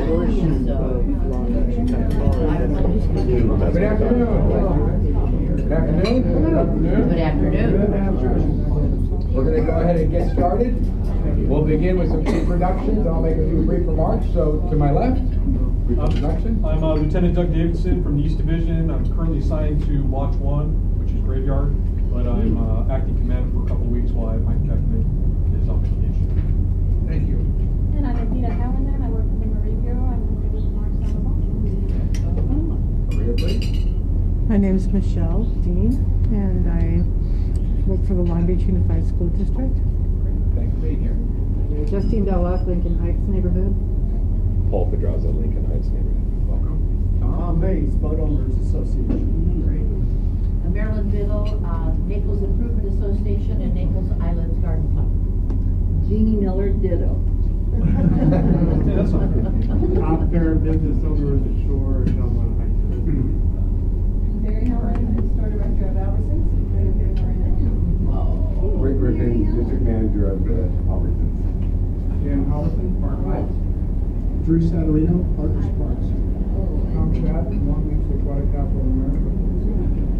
portion of Long Beach. Good afternoon. Good afternoon. Good afternoon. We're going to go ahead and get started. We'll begin with some introductions. I'll make a few brief remarks. So, to my left, brief introduction. I'm Lieutenant Doug Davidson from the East Division. I'm currently assigned to Watch 1, which is Graveyard, but I'm acting commander for a couple of weeks while my captain is on vacation. Thank you. And I'm Anita Hallinan. I work for the Marine Bureau. I'm with Mark Maria, please. My name is Michelle Dean, and I work for the Long Beach Unified School District. Great. Thanks for being here. Justine Belloc, Lincoln Heights neighborhood. Paul Pedraza, Lincoln Heights neighborhood. Welcome. Tom Bates, Boat Owners Association. Great. Marilyn Biddle, Naples Improvement Association and Naples Islands Garden Club. Jeannie Miller, ditto. Hey, that's not good. Top fair business owner of the shore, Delmont Heights. Barry Helen, I'm store director of Albertsons. Right here in Lorena. Rick Griffin, district manager of the Albertsons. Dan Hollison, Park Heights. Drew Satorino, Partners Parks. Tom Chapman, Long Beach Aquatic Capital of America.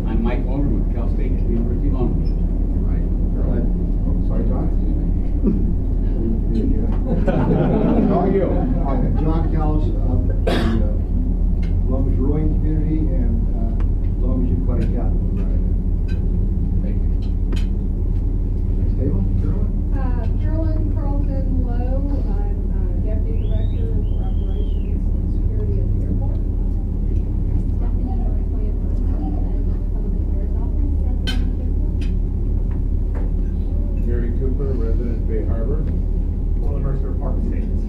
I'm Mike Walden with Cal State University Long Beach. Right. Go ahead. Oh, sorry, John. How are you? John Callis of the Long Beach Rowing Community and Long Beach Aquatic Capital of America. Thank you. Next table, Carolyn. Carolyn Carlton Lowe. I'm deputy director for operations and security at the airport. Stephanie Marcoya Martin, and I'm the public affairs officer at the airport. Gary Cooper, resident Bay Harbor. Paula Mercer, Park Estates.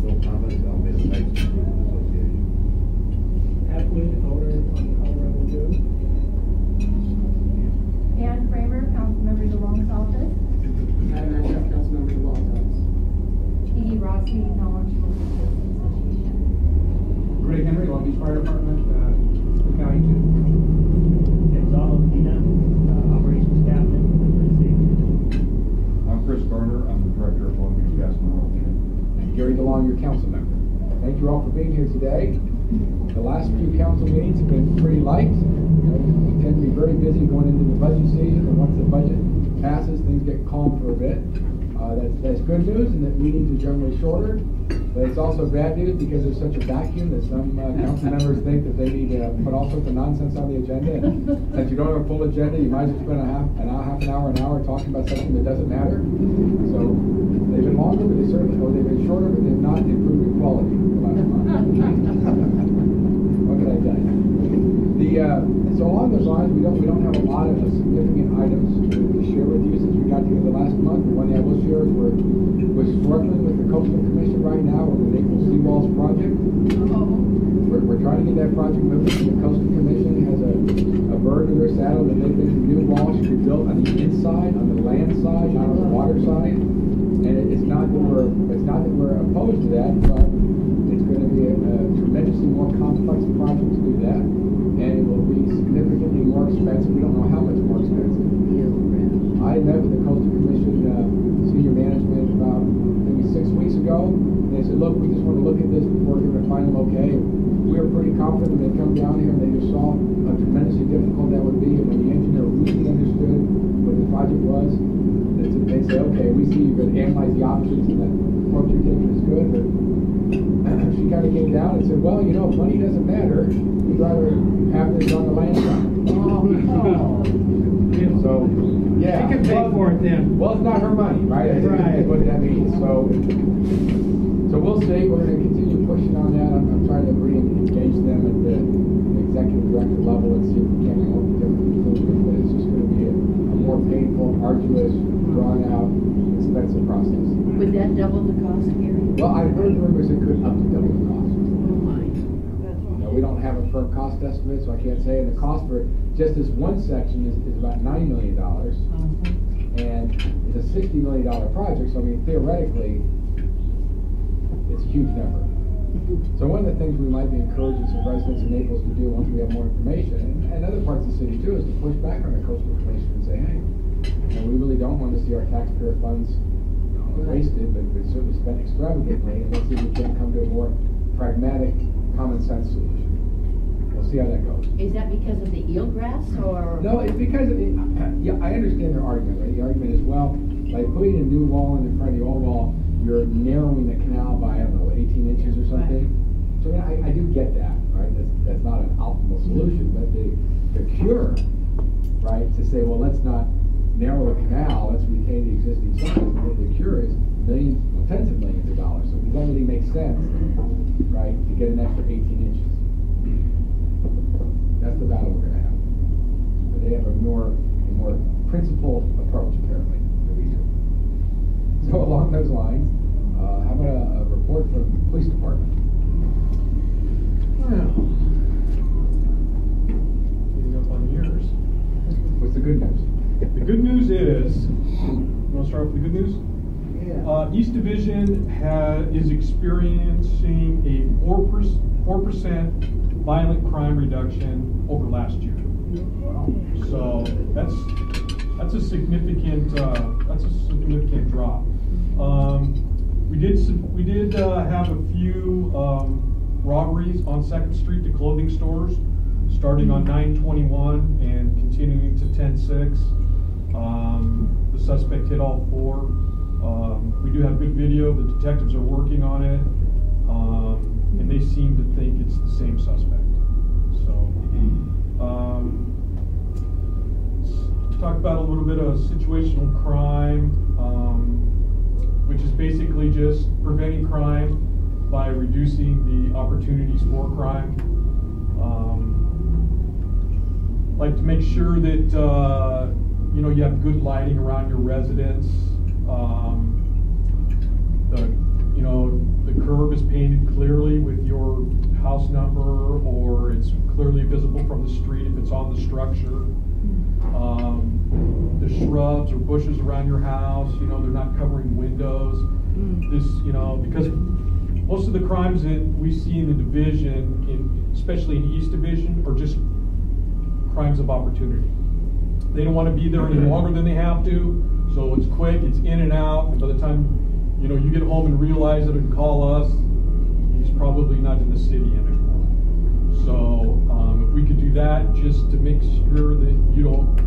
Bill Thomas, Almeda Heights Improvement Association. Atwood, owner on Colorado News. Ann Kramer, council member DeLong's office. Adam Ashcraft, council member of Long Beach. Edie Rossi, knowledgeable citizens association. Ray Henry, Long Beach Fire Department, County 2. Gonzalo Pina, operations captain. I'm Chris Garner, I'm the director of Long Beach Gas and Oil. And Gary DeLong, your council member. Thank you all for being here today. The last few council meetings have been pretty light. We tend to be very busy going into the budget season, and once the budget passes, things get calm for a bit. That's good news, and that meetings are generally shorter. But it's also bad news because there's such a vacuum that some council members think that they need to put all sorts of nonsense on the agenda. And since you don't have a full agenda, you might as well spend half an hour talking about something that doesn't matter. So they've been longer, but they've been shorter, but they've not improved in quality the last month. What can I tell you? So along those lines, we don't have a lot of significant items to share with you since we got together last month. The one thing I will share is we're struggling with the Coastal Commission right now with the Naples Seawalls project. We're trying to get that project moving. The Coastal Commission has a bird in their saddle that they think the new wall should be built on the inside, on the land side, not on the water side. And it's not that we're opposed to that, but it's going to be a tremendously more complex project to do that. And it will be significantly more expensive. We don't know how much more expensive. I met with the Coastal Commission senior management about maybe 6 weeks ago. And they said, look, we just want to look at this before giving a final okay. We were pretty confident when they come down here and they just saw how tremendously difficult that would be. And when the engineer really understood what the project was, they'd say, okay, we see you're going to analyze the options and that approach you're taking is good. But she kind of came down and said, well, you know, money doesn't matter. We'd rather have this on the land side. So, yeah. She can pay for it then. Well, it's not her money, right? That's what that means. So we'll see. We're going to continue pushing on that. I'm trying to re-engage them at the executive director level and see if we can come up with different conclusions. But it's just going to be a more painful, arduous, drawn-out, expensive process. Would that double the cost, Gary? Well, I heard rumors it could up to double the cost. Oh my. We don't have a firm cost estimate, so I can't say. And the cost for just this one section is about $9 million. And it's a $60 million project, so I mean, theoretically, it's a huge number. So one of the things we might be encouraging some residents in Naples to do once we have more information, and other parts of the city too, is to push back on the Coastal Commission and say, hey, we really don't want to see our taxpayer funds wasted, but certainly spent extravagantly, and let's see if we can come to a more pragmatic, common sense solution. We'll see how that goes. Is that because of the eelgrass or? No, it's because yeah, I understand their argument, right? The argument is, well, by putting a new wall in front of the old wall, you're narrowing the canal by, I don't know, 18 inches or something. Right. So I do get that, right? That's not an optimal solution, but the cure, right, to say, well, let's not narrow the canal, let's retain the existing size. The cure is millions, well, tens of millions of dollars. So it doesn't really make sense, right, to get an extra 18 inches. That's the battle we're going to have. But they have a more principled approach, apparently, than we do. So along those lines, how about a report from the police department? Well, getting up on years. What's the good news? The good news is, you want to start with the good news? Yeah. East Division is experiencing a 4% violent crime reduction over last year. So that's a significant drop. We did have a few robberies on 2nd Street to clothing stores, starting on 9/21 and continuing to 10/6. The suspect hit all 4. We do have good video. The detectives are working on it, and they seem to think it's the same suspect. So, let's talk about a little bit of situational crime, which is basically just preventing crime by reducing the opportunities for crime. Like to make sure that you have good lighting around your residence. The curb is painted clearly with your house number, or it's clearly visible from the street if it's on the structure. The shrubs or bushes around your house, they're not covering windows. Because most of the crimes that we see in the division, especially in East Division, are just crimes of opportunity. They don't want to be there any longer than they have to, so it's quick, it's in and out, and by the time you get home and realize it and call us, he's probably not in the city anymore. So if we could do that just to make sure that you don't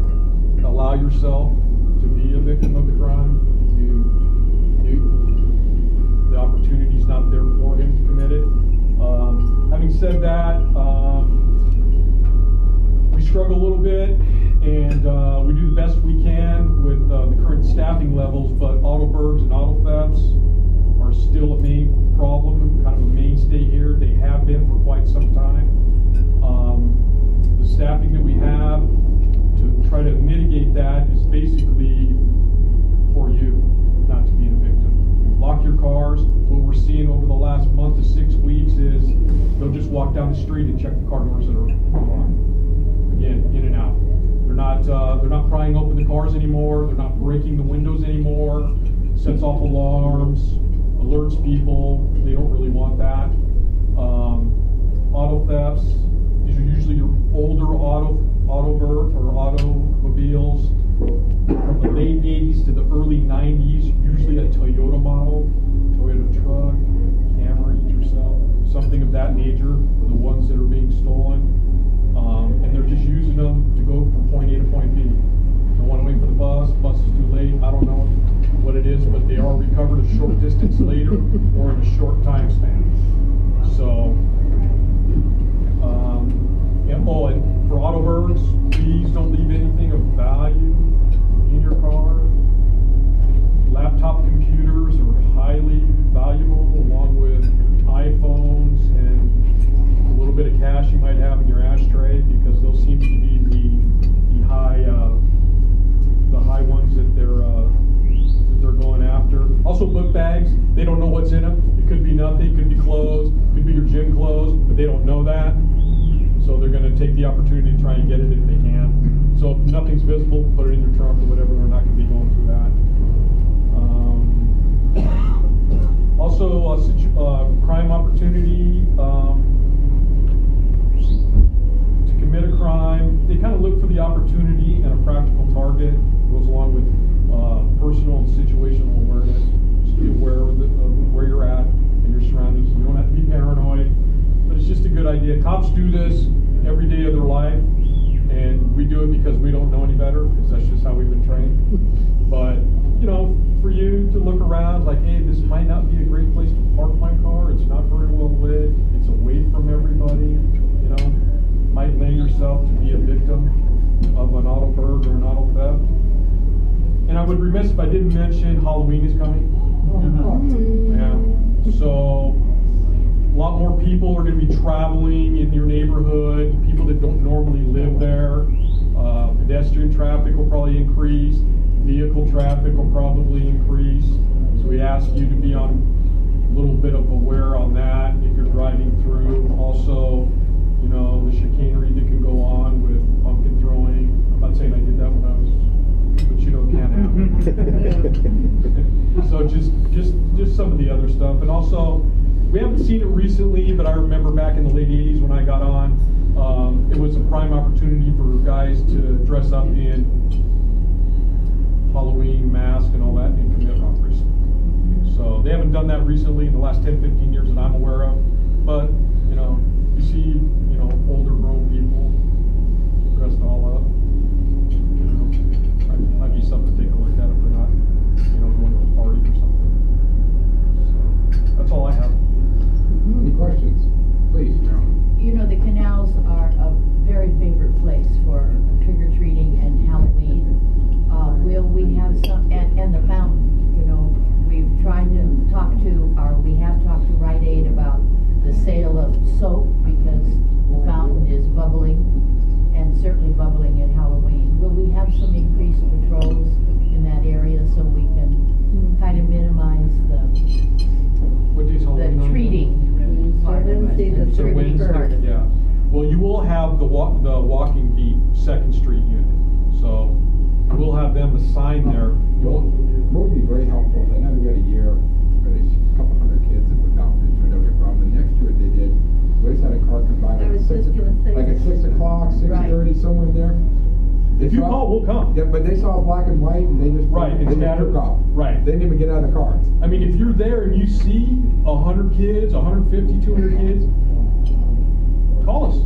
allow yourself to be a victim of the crime, the opportunity's not there for him to commit it. Having said that, we struggle a little bit, and we do the best we can with the current staffing levels, but auto burgs and auto thefts are still a main problem, kind of a mainstay here. They have been for quite some time. The staffing that we have to try to mitigate that is basically for you not to be a victim. Lock your cars. What we're seeing over the last month to 6 weeks is they'll just walk down the street and check the car doors that are locked. Again, in and out. They're not prying open the cars anymore. They're not breaking the windows anymore. Sets off alarms, alerts people. They don't really want that. Auto thefts. These are usually your older automobiles from the late 80s to the early 90s. Usually a Toyota model, Toyota truck, Camry, something of that nature are the ones that are being stolen. And they're just using them to go from point A to point B. Don't want to wait for the bus is too late. I don't know what it is, but they are recovered a short distance later or in a short time span. So, and for auto burgs, please don't leave anything of value in your car. Laptop computers are highly valuable, along with iPhones and a little bit of cash you might have in your ashtray, because those seem to be the high ones that they're going after. Also, book bags, they don't know what's in them. It could be nothing, it could be clothes, it could be your gym clothes, but they don't know that. So they're going to take the opportunity to try and get it if they can. So if nothing's visible, put it in your trunk or whatever. They're not going to be going through that. Also, crime opportunity. To commit a crime, they kind of look for the opportunity and a practical target. It goes along with personal and situational awareness. Just be aware of where you're at and your surroundings. You don't have to be paranoid. cops do this every day of their life, and we do it because we don't know any better, because that's just how we've been trained. But, you know, for you to look around like, hey, this might not be a great place to park my car, it's not very well lit, it's away from everybody, you know, might lend yourself to be a victim of an auto burg or an auto theft. And I would be remiss if I didn't mention Halloween is coming. Yeah. So a lot more people are going to be traveling in your neighborhood, people that don't normally live there. Pedestrian traffic will probably increase, vehicle traffic will probably increase. So we ask you to be on a little bit of aware on that if you're driving through. Also, you know, the chicanery that can go on with pumpkin throwing. I'm not saying I did that when I was, but you know, it can happen. So just some of the other stuff. And also, we haven't seen it recently, but I remember back in the late 80s when I got on, it was a prime opportunity for guys to dress up in Halloween mask and all that and commit robberies. So they haven't done that recently in the last 10, 15 years that I'm aware of. But, you know, you see, you know, older grown people dressed all up. You know, might be something to take a look at if they're not, you know, going to a party or something. So that's all I have. Any questions? Please, Marilyn. You know, the canals are a very favorite place for trick-or-treating and Halloween. Will we have some, and the fountain, you know, we've tried to talk to, or we have talked to Rite Aid about the sale of soap because the fountain is bubbling, and certainly bubbling at Halloween. Will we have some increased patrols in that area so we can kind of minimize What day's Halloween? the treating part of Wednesday, it? the So Wednesday, yeah. Well, you will have the walking beat 2nd Street unit. So we'll have them assigned there. Well, it would be very helpful. They know we had a year, but it's a couple hundred kids at the fountain. It turned out to be a problem. The next year they did, we just had a car come by I was like just gonna say. like at 6 o'clock, 6:30, somewhere in there. If you call, we'll come. Yeah, but they saw black and white and they just Right, they it's just scattered. took off. Right. They didn't even get out of the car. I mean, if you're there and you see 100 kids, 150, 200 kids, call us.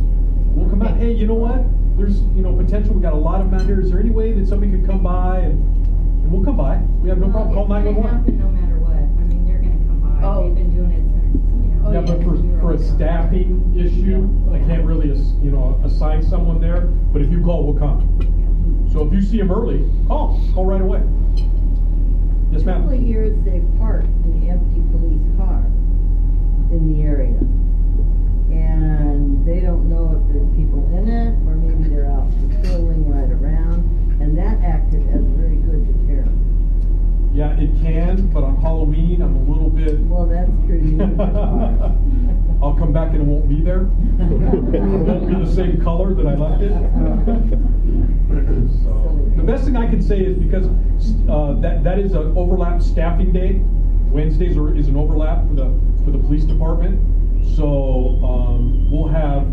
We'll come out. Hey, you know what? There's, you know, potential. We got a lot of them out here. Is there any way that somebody could come by and we'll come by. We have no problem. Call 911. It's gonna happen no matter what. I mean, they're gonna come by. Oh. They've been doing it since, you know. Yeah, but for a staffing issue, I can't really, you know, assign someone there. But if you call, we'll come. So if you see them early, call right away. Yes, A couple of ma'am. years they've parked an empty police car in the area. And they don't know if there's people in it, or maybe they're out patrolling right around. And that acted as a very good deterrent. Yeah, it can, but on Halloween, I'm a little bit. Well, that's true. You need the car. I'll come back and it won't be there. It won't be the same color that I left it. So, the best thing I can say is because that is an overlap staffing day. Wednesdays is an overlap for the police department. So we'll have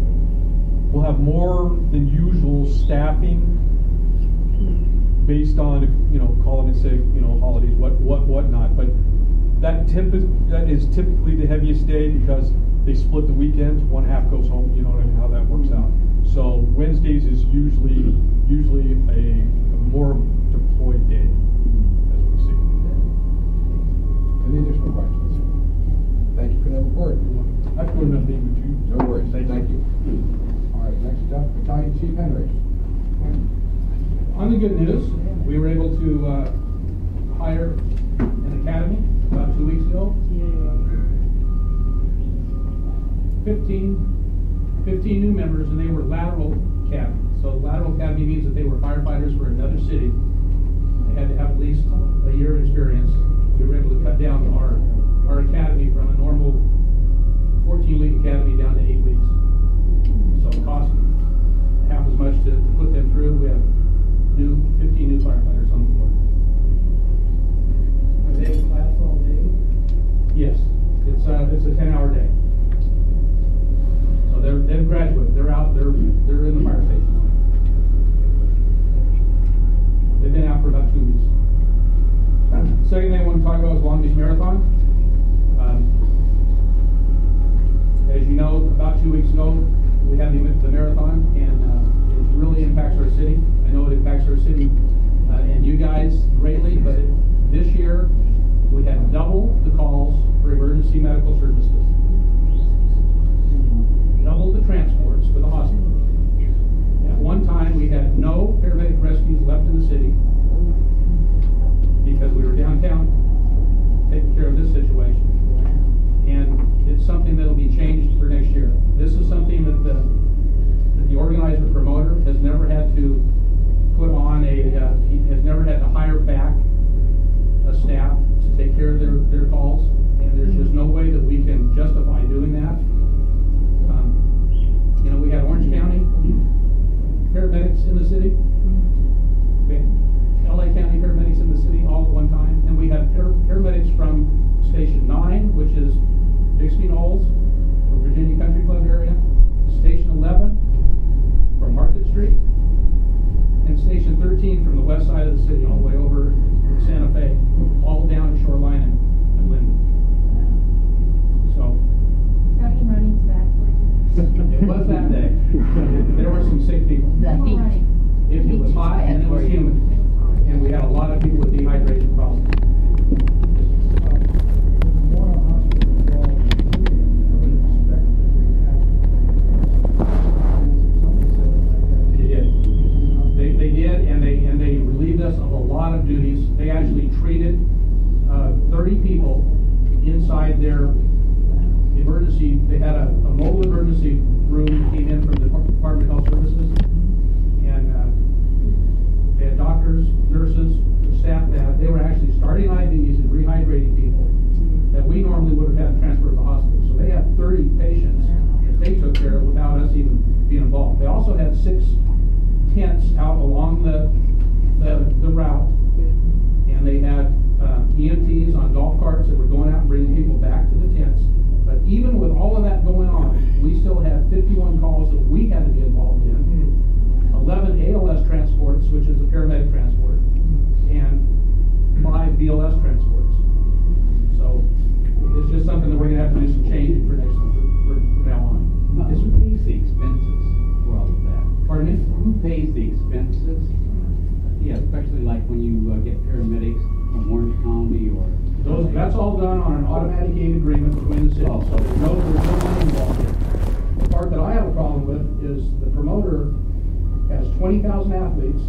more than usual staffing based on, you know, call it and say, you know, holidays, whatnot. But that is typically the heaviest day because they split the weekends. One half goes home. You know what I mean? How that works out. So Wednesdays is usually a more deployed day, as we see. Any additional questions? Thank you for that report. I've got enough being with you. No worries. Thank you. All right, next up, Battalion Chief Henry. On the good news, we were able to hire an academy about 2 weeks ago. 15 new members, and they were lateral academy. So lateral academy means that they were firefighters for another city. They had to have at least a year of experience. We were able to cut down our academy from a normal 14-week academy down to 8 weeks. So it cost half as much to put them through. We have 15 new firefighters on the board. Are they in class all day? Yes, it's a 10-hour day. So they've graduated. They're out. They're in the fire station. They've been out for about 2 weeks. Second thing I want to talk about is Long Beach Marathon. As you know, about 2 weeks ago, we have the marathon, and it really impacts our city. I know it impacts our city and you guys greatly, but this year we had double the calls for emergency medical services, double the transports for the hospital. At one time, we had no paramedic rescues left in the city because we were downtown taking care of this situation. And it's something that'll be changed for next year. This is something that the organizer promoter has never had to put on he has never had to hire back a staff to take care of their calls, and there's just no way that we can justify doing that. You know, we had Orange County paramedics in the city, LA County paramedics in the city all at one time, and we had paramedics from Station 9, which is Bixby Knolls, or Virginia Country Club area, Station 11 from Market Street, and Station 13 from the west side of the city all the way over to Santa Fe, all down to Shoreline and Linden. So Talking running's bad for you. it was that day. There were some sick people. The heat. It was hot and it was humid, and we had a lot of people with dehydration problems. They did, and they relieved us of a lot of duties. They actually treated 30 people inside their emergency. They had a mobile emergency room that came in from the Department of Health Services, and they had doctors, nurses, the staff that they were actually starting IVs and rehydrating people that we normally would have had transferred to the hospital. So they had 30 patients that they took care of without us even being involved. They also had 6 tents out along the route, and they had EMTs on golf carts that were going out and bringing people back to the tents. But even with all of that going on, we still had 51 calls that we had to be involved in, 11 ALS transports, which is a paramedic transport, and 5 BLS transports. So it's just something that we're going to have to do some changing for from now on. Who pays the expenses for all of that? Pardon me? Who pays the expenses? Yeah, especially like when you get paramedics from Orange County or... That's all done on an automatic aid agreement between the cities. Oh. So there's no money involved. The part that I have a problem with is the promoter has 20,000 athletes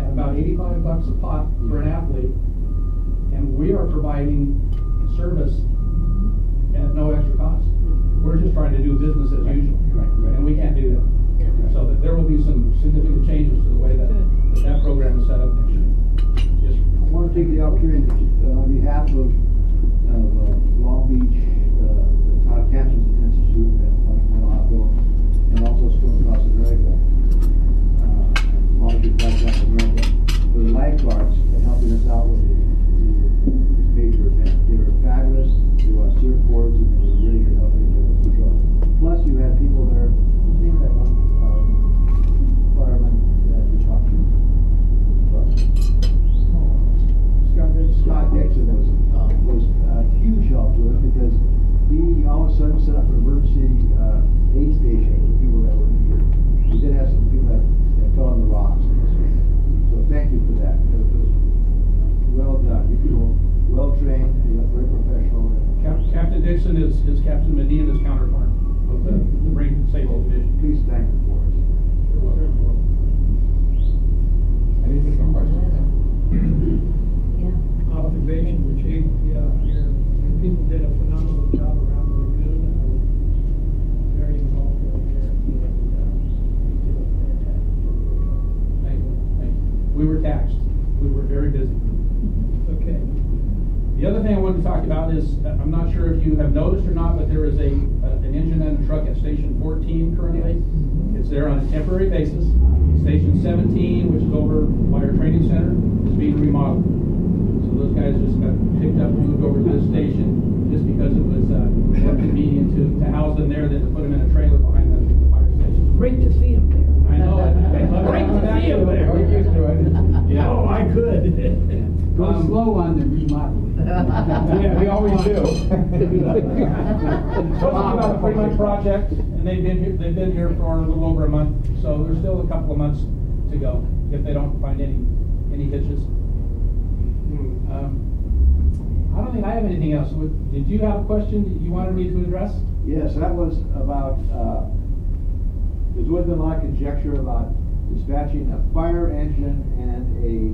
at about $85 a pop for an athlete, and we are providing service at no extra cost. We're just trying to do business as usual, and we can't do that. So that there will be some significant changes to the way that program is set up next year. Yes, sir. I want to take the opportunity on behalf of Long Beach, the Todd Cancer Institute at Mental Hospital, and also School Across America, Volunteer Flight Across America, for the lifeguards and helping us out with this major event. They were fabulous. They were on surfboards and they were really good helping us with control. Plus, you had people there. I think that one fireman that you talked to. Scott Dixon was a huge help to us because he all of a sudden set up an emergency aid station for people that were injured. We did have some people that fell on the rocks. So thank you for that. It was well done. You people well trained, very professional. Captain Dixon is Captain Medina's counterpart of the Marine Safety Division. Please thank him for us. Anything from questions? Observation, which your people did a phenomenal job around the lagoon. I was very involved over there, and you did a fantastic job. Thank you. We were taxed. We were very busy. Okay. The other thing I wanted to talk about is, I'm not sure if you have noticed or not, but there is an engine and a truck at Station 14 currently. It's there on a temporary basis. Station 17, which is over by our training center, is being remodeled. So those guys just got picked up and moved over to this station just because it was more convenient to house them there than to put them in a trailer behind the fire station. Great to see him there. I know it. Great to see him there. We're used to it. Yeah. Oh, I could. Go slow on the remodeling. Yeah, we always do. It's supposed to be about a 3-month project, and they've been here for a little over a month, so there's still a couple of months to go if they don't find any hitches. I don't think I have anything else. Did you have a question that you wanted me to address? Yes, that was about, there's always been a lot of conjecture about dispatching a fire engine and a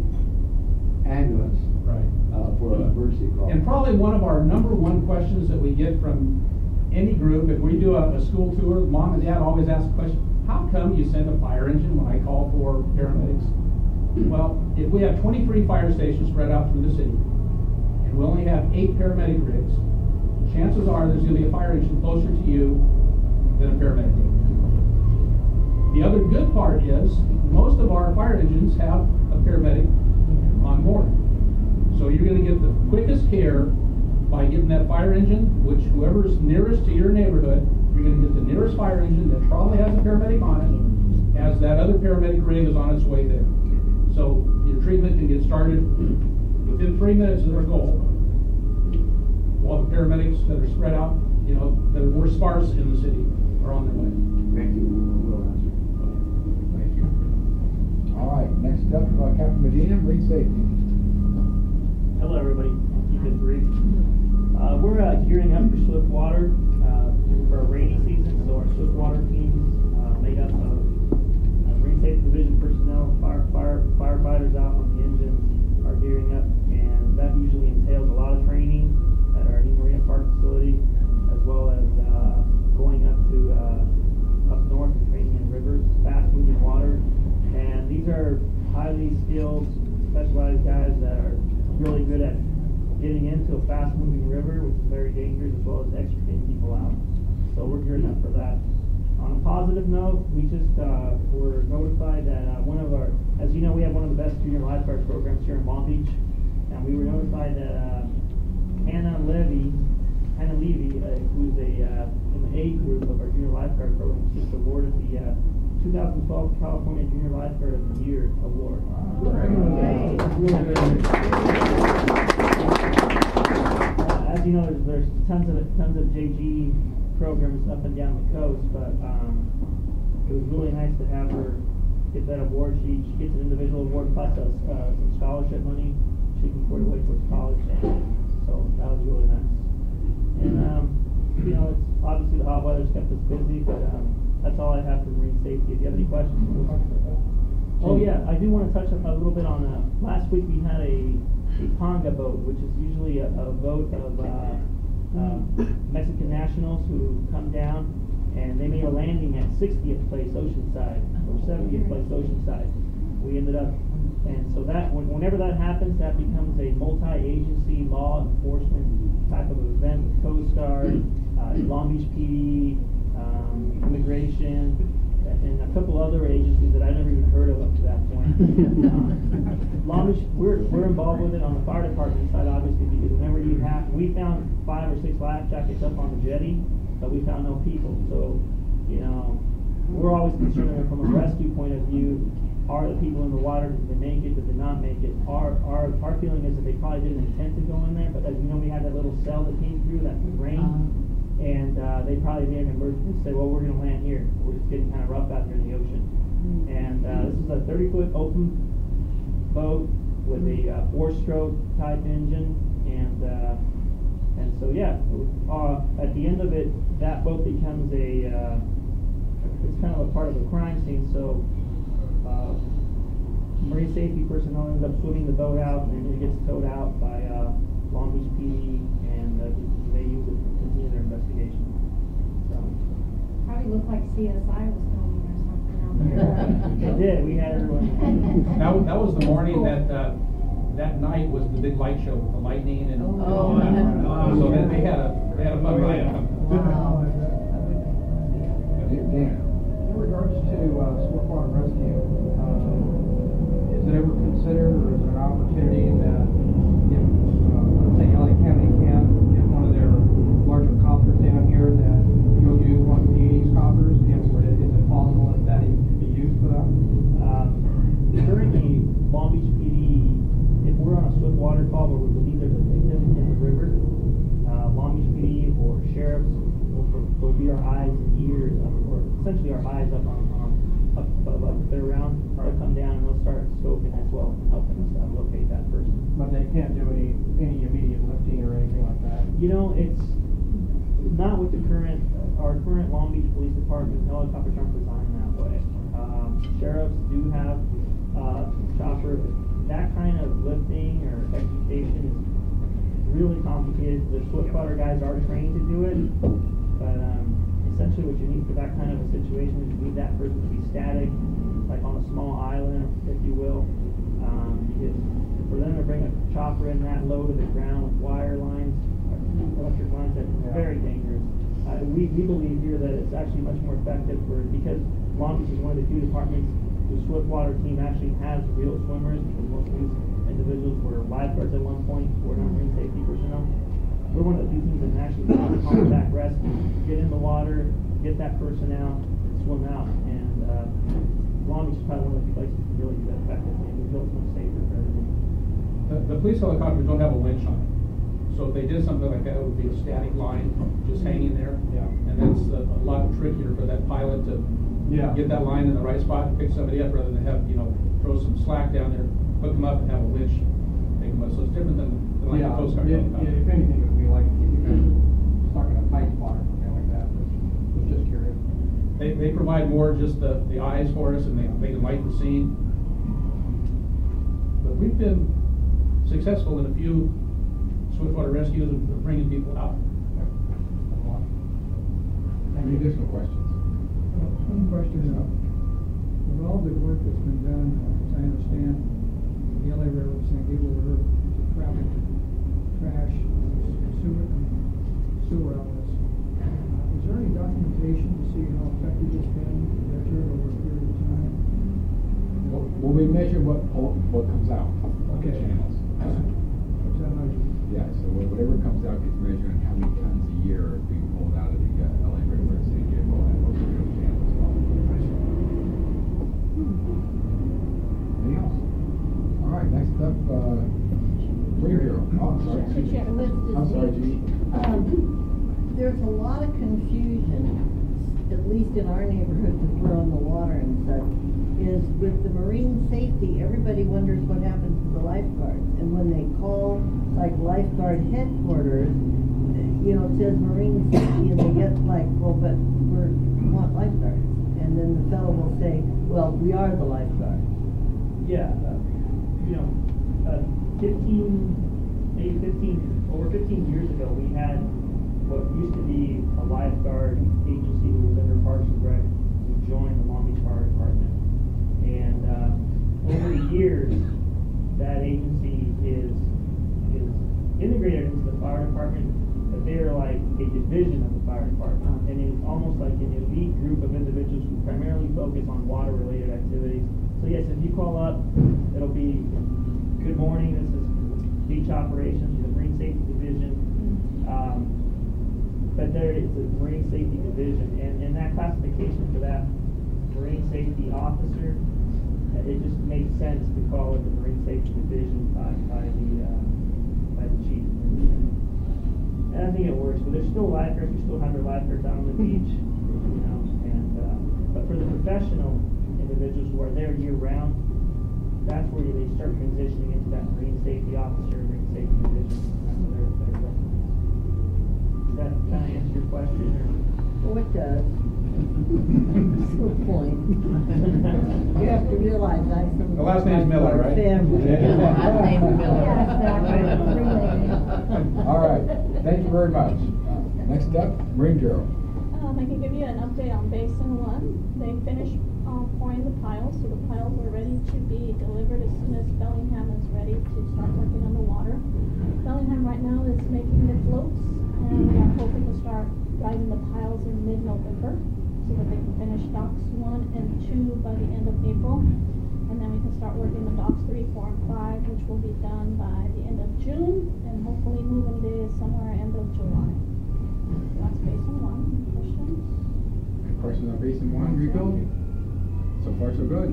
ambulance. Right. For an emergency call. And probably one of our #1 questions that we get from any group, if we do a school tour, mom and dad always ask the question, how come you send a fire engine when I call for paramedics? Well, if we have 23 fire stations spread out through the city, and we only have 8 paramedic rigs, chances are there's going to be a fire engine closer to you than a paramedic rig. The other good part is, most of our fire engines have a paramedic on board. So you're going to get the quickest care by getting that fire engine, which whoever's nearest to your neighborhood, you're going to get the nearest fire engine that probably has a paramedic on it, as that other paramedic rig is on its way there. So your treatment can get started within 3 minutes of their goal, while the paramedics that are spread out, that are more sparse in the city, are on their way. Thank you. Well answered. Thank you. All right, next up, Captain Medina, Marine Safety. Hello, everybody. I'll keep it brief. We're gearing up for swift water for a rainy season, so our swift water teams made up of Marine Safety Division personnel, firefighters out on the engines are gearing up, and that usually entails a lot of training at our new Marina Park facility, as well as going up to up north and training in rivers, fast-moving water. And these are highly skilled, specialized guys that are really good at getting into a fast-moving river, which is very dangerous, as well as extricating people out. So we're gearing up for that. On a positive note, we just were notified that as you know, we have one of the best junior lifeguard programs here in Long Beach, and we were notified that Hannah Levy, who's in the A group of our junior lifeguard program, was just awarded the 2012 California Junior Lifeguard of the Year award. As you know, there's tons of JG programs up and down the coast, but it was really nice to have her get that award. She gets an individual award plus some scholarship money she can put away towards college, so that was really nice. And it's obviously the hot weather's kept us busy, but that's all I have for marine safety. If you have any questions, oh yeah, I do want to touch a little bit on last week we had a Tonga boat, which is usually a boat of Mexican nationals who come down, and they made a landing at 60th place Oceanside or 70th place Oceanside. We ended up, and so that whenever that happens, that becomes a multi-agency law enforcement type of event with Coast Guard, Long Beach PD, immigration, and a couple other agencies that I never even heard of up to that point. Long Beach, we're involved with it on the fire department side, obviously, because whenever we found 5 or 6 life jackets up on the jetty, but we found no people. So, we're always concerned from a rescue point of view. Are the people in the water, did they make it, did they not make it? Our feeling is that they probably didn't intend to go in there, but as you know, we had that little cell that came through that was rain. And they probably made an emergency and said, well, we're going to land here. We're just getting kind of rough out here in the ocean. And this is a 30-foot open boat with a 4-stroke type engine. And so, yeah, at the end of it, that boat becomes it's kind of a part of a crime scene. So marine safety personnel ends up swimming the boat out, and it gets towed out by Long Beach PD, and they use it to continue their investigation. So, Probably looked like CSI was filming or something out there. It did. We had everyone. That was the morning that night was the big light show with the lightning and all that. So they had a fun ride. Wow. In regards to swiftwater rescue, is it ever considered, or is there an opportunity that if, let's say LA County can get one of their larger copters down here, that you'll use one of PD's copters, and is it possible that it can be used for that? During the Long Beach PD, if we're on a swift water call where we believe there's a victim in essentially our eyes up if they're around, they'll come down and they'll start scoping as well, helping us locate that person. But they can't do any immediate lifting or anything like that? You know, it's not with our current Long Beach Police Department. Helicopters aren't designed that way. Sheriffs do have chopper. That kind of lifting or extrication is really complicated. The swiftwater guys are trained to do it, but essentially what you need for that kind of a situation is you need that person to be static, like on a small island, if you will. For them to bring a chopper in that low to the ground with wire lines, electric lines, that's very dangerous. We believe here that it's actually much more effective because Long Beach is one of the few departments the swiftwater team actually has real swimmers, because most of these individuals were lifeguards at one point, were not marine safety personnel. We're one of the few teams that can actually contact rescue, get in the water, get that person out, and swim out. And Long Beach is probably one of the few places that can really do that effectively, and we feel it's much safer for everyone. The police helicopters don't have a winch on it. So if they did something like that, it would be a static line just hanging there. Yeah. And that's a lot trickier for that pilot to get that line in the right spot and pick somebody up, rather than have, throw some slack down there, hook them up and have a winch take them up. So it's different than like a Coast Guard helicopter. If anything, it would be like keep you guys stuck in a tight spot or something like that. Was just curious. They provide more just the eyes for us, and they can light the scene. But we've been successful in a few swiftwater rescues of bringing people out. Any additional questions? One question, with all the work that's been done, as I understand, the LA Railroad, San Gabriel River, to traffic, trash, sewer outlets, is there any documentation to see how effective it's been measured over a period of time? Well, we measure what comes out of the channels. What's that measure? Yeah, so whatever comes out gets measured on how many tons a year are being pulled out of the LA River and San Gabriel and those real channels. Anything else? All right, next up, Marine Bureau. Oh, I'm sorry. I'm sorry, G. There's a lot of confusion, at least in our neighborhood, because we're on the water and such, is with the marine safety, everybody wonders what happens to the lifeguards. And when they call, like, lifeguard headquarters, it says marine safety, and they get like, well, but we want lifeguards. And then the fellow will say, well, we are the lifeguards. Yeah, over 15 years ago, we had what used to be a lifeguard agency who was under Parks and Rec, who joined the Long Beach Fire Department. And over the years, that agency is integrated into the fire department, but they are like a division of the fire department. And it's almost like an elite group of individuals who primarily focus on water-related activities. So yes, if you call up, it'll be, good morning, this is beach operations, the Marine Safety Division. But there is a Marine Safety Division, and that classification for that Marine Safety Officer, it just makes sense to call it the Marine Safety Division by the chief. And I think it works, but there's still lifeguards, we still have our lifeguards out on the beach, but for the professional individuals who are there year round, that's where they start transitioning into that Marine Safety Officer, Marine Safety Division. That's where they're recognized. Does that kind of answer your question? Oh, it does. Good point. You have to realize I'm from The last name's Miller, right? family. Last name's Miller. All right, thank you very much. Next up, Marine Bureau. I can give you an update on Basin 1. They finished pouring the piles, so the piles are ready to be delivered as soon as Bellingham is ready to start working on the water. Bellingham right now is making the floats, and we are hoping to start driving the piles in mid-November so that they can finish docks 1 and 2 by the end of April. And then we can start working the docks 3, 4, and 5, which will be done by the end of June, and hopefully moving days somewhere end of July. That's Basin 1. Questions? Any questions on Basin 1 rebuild? So far, so good.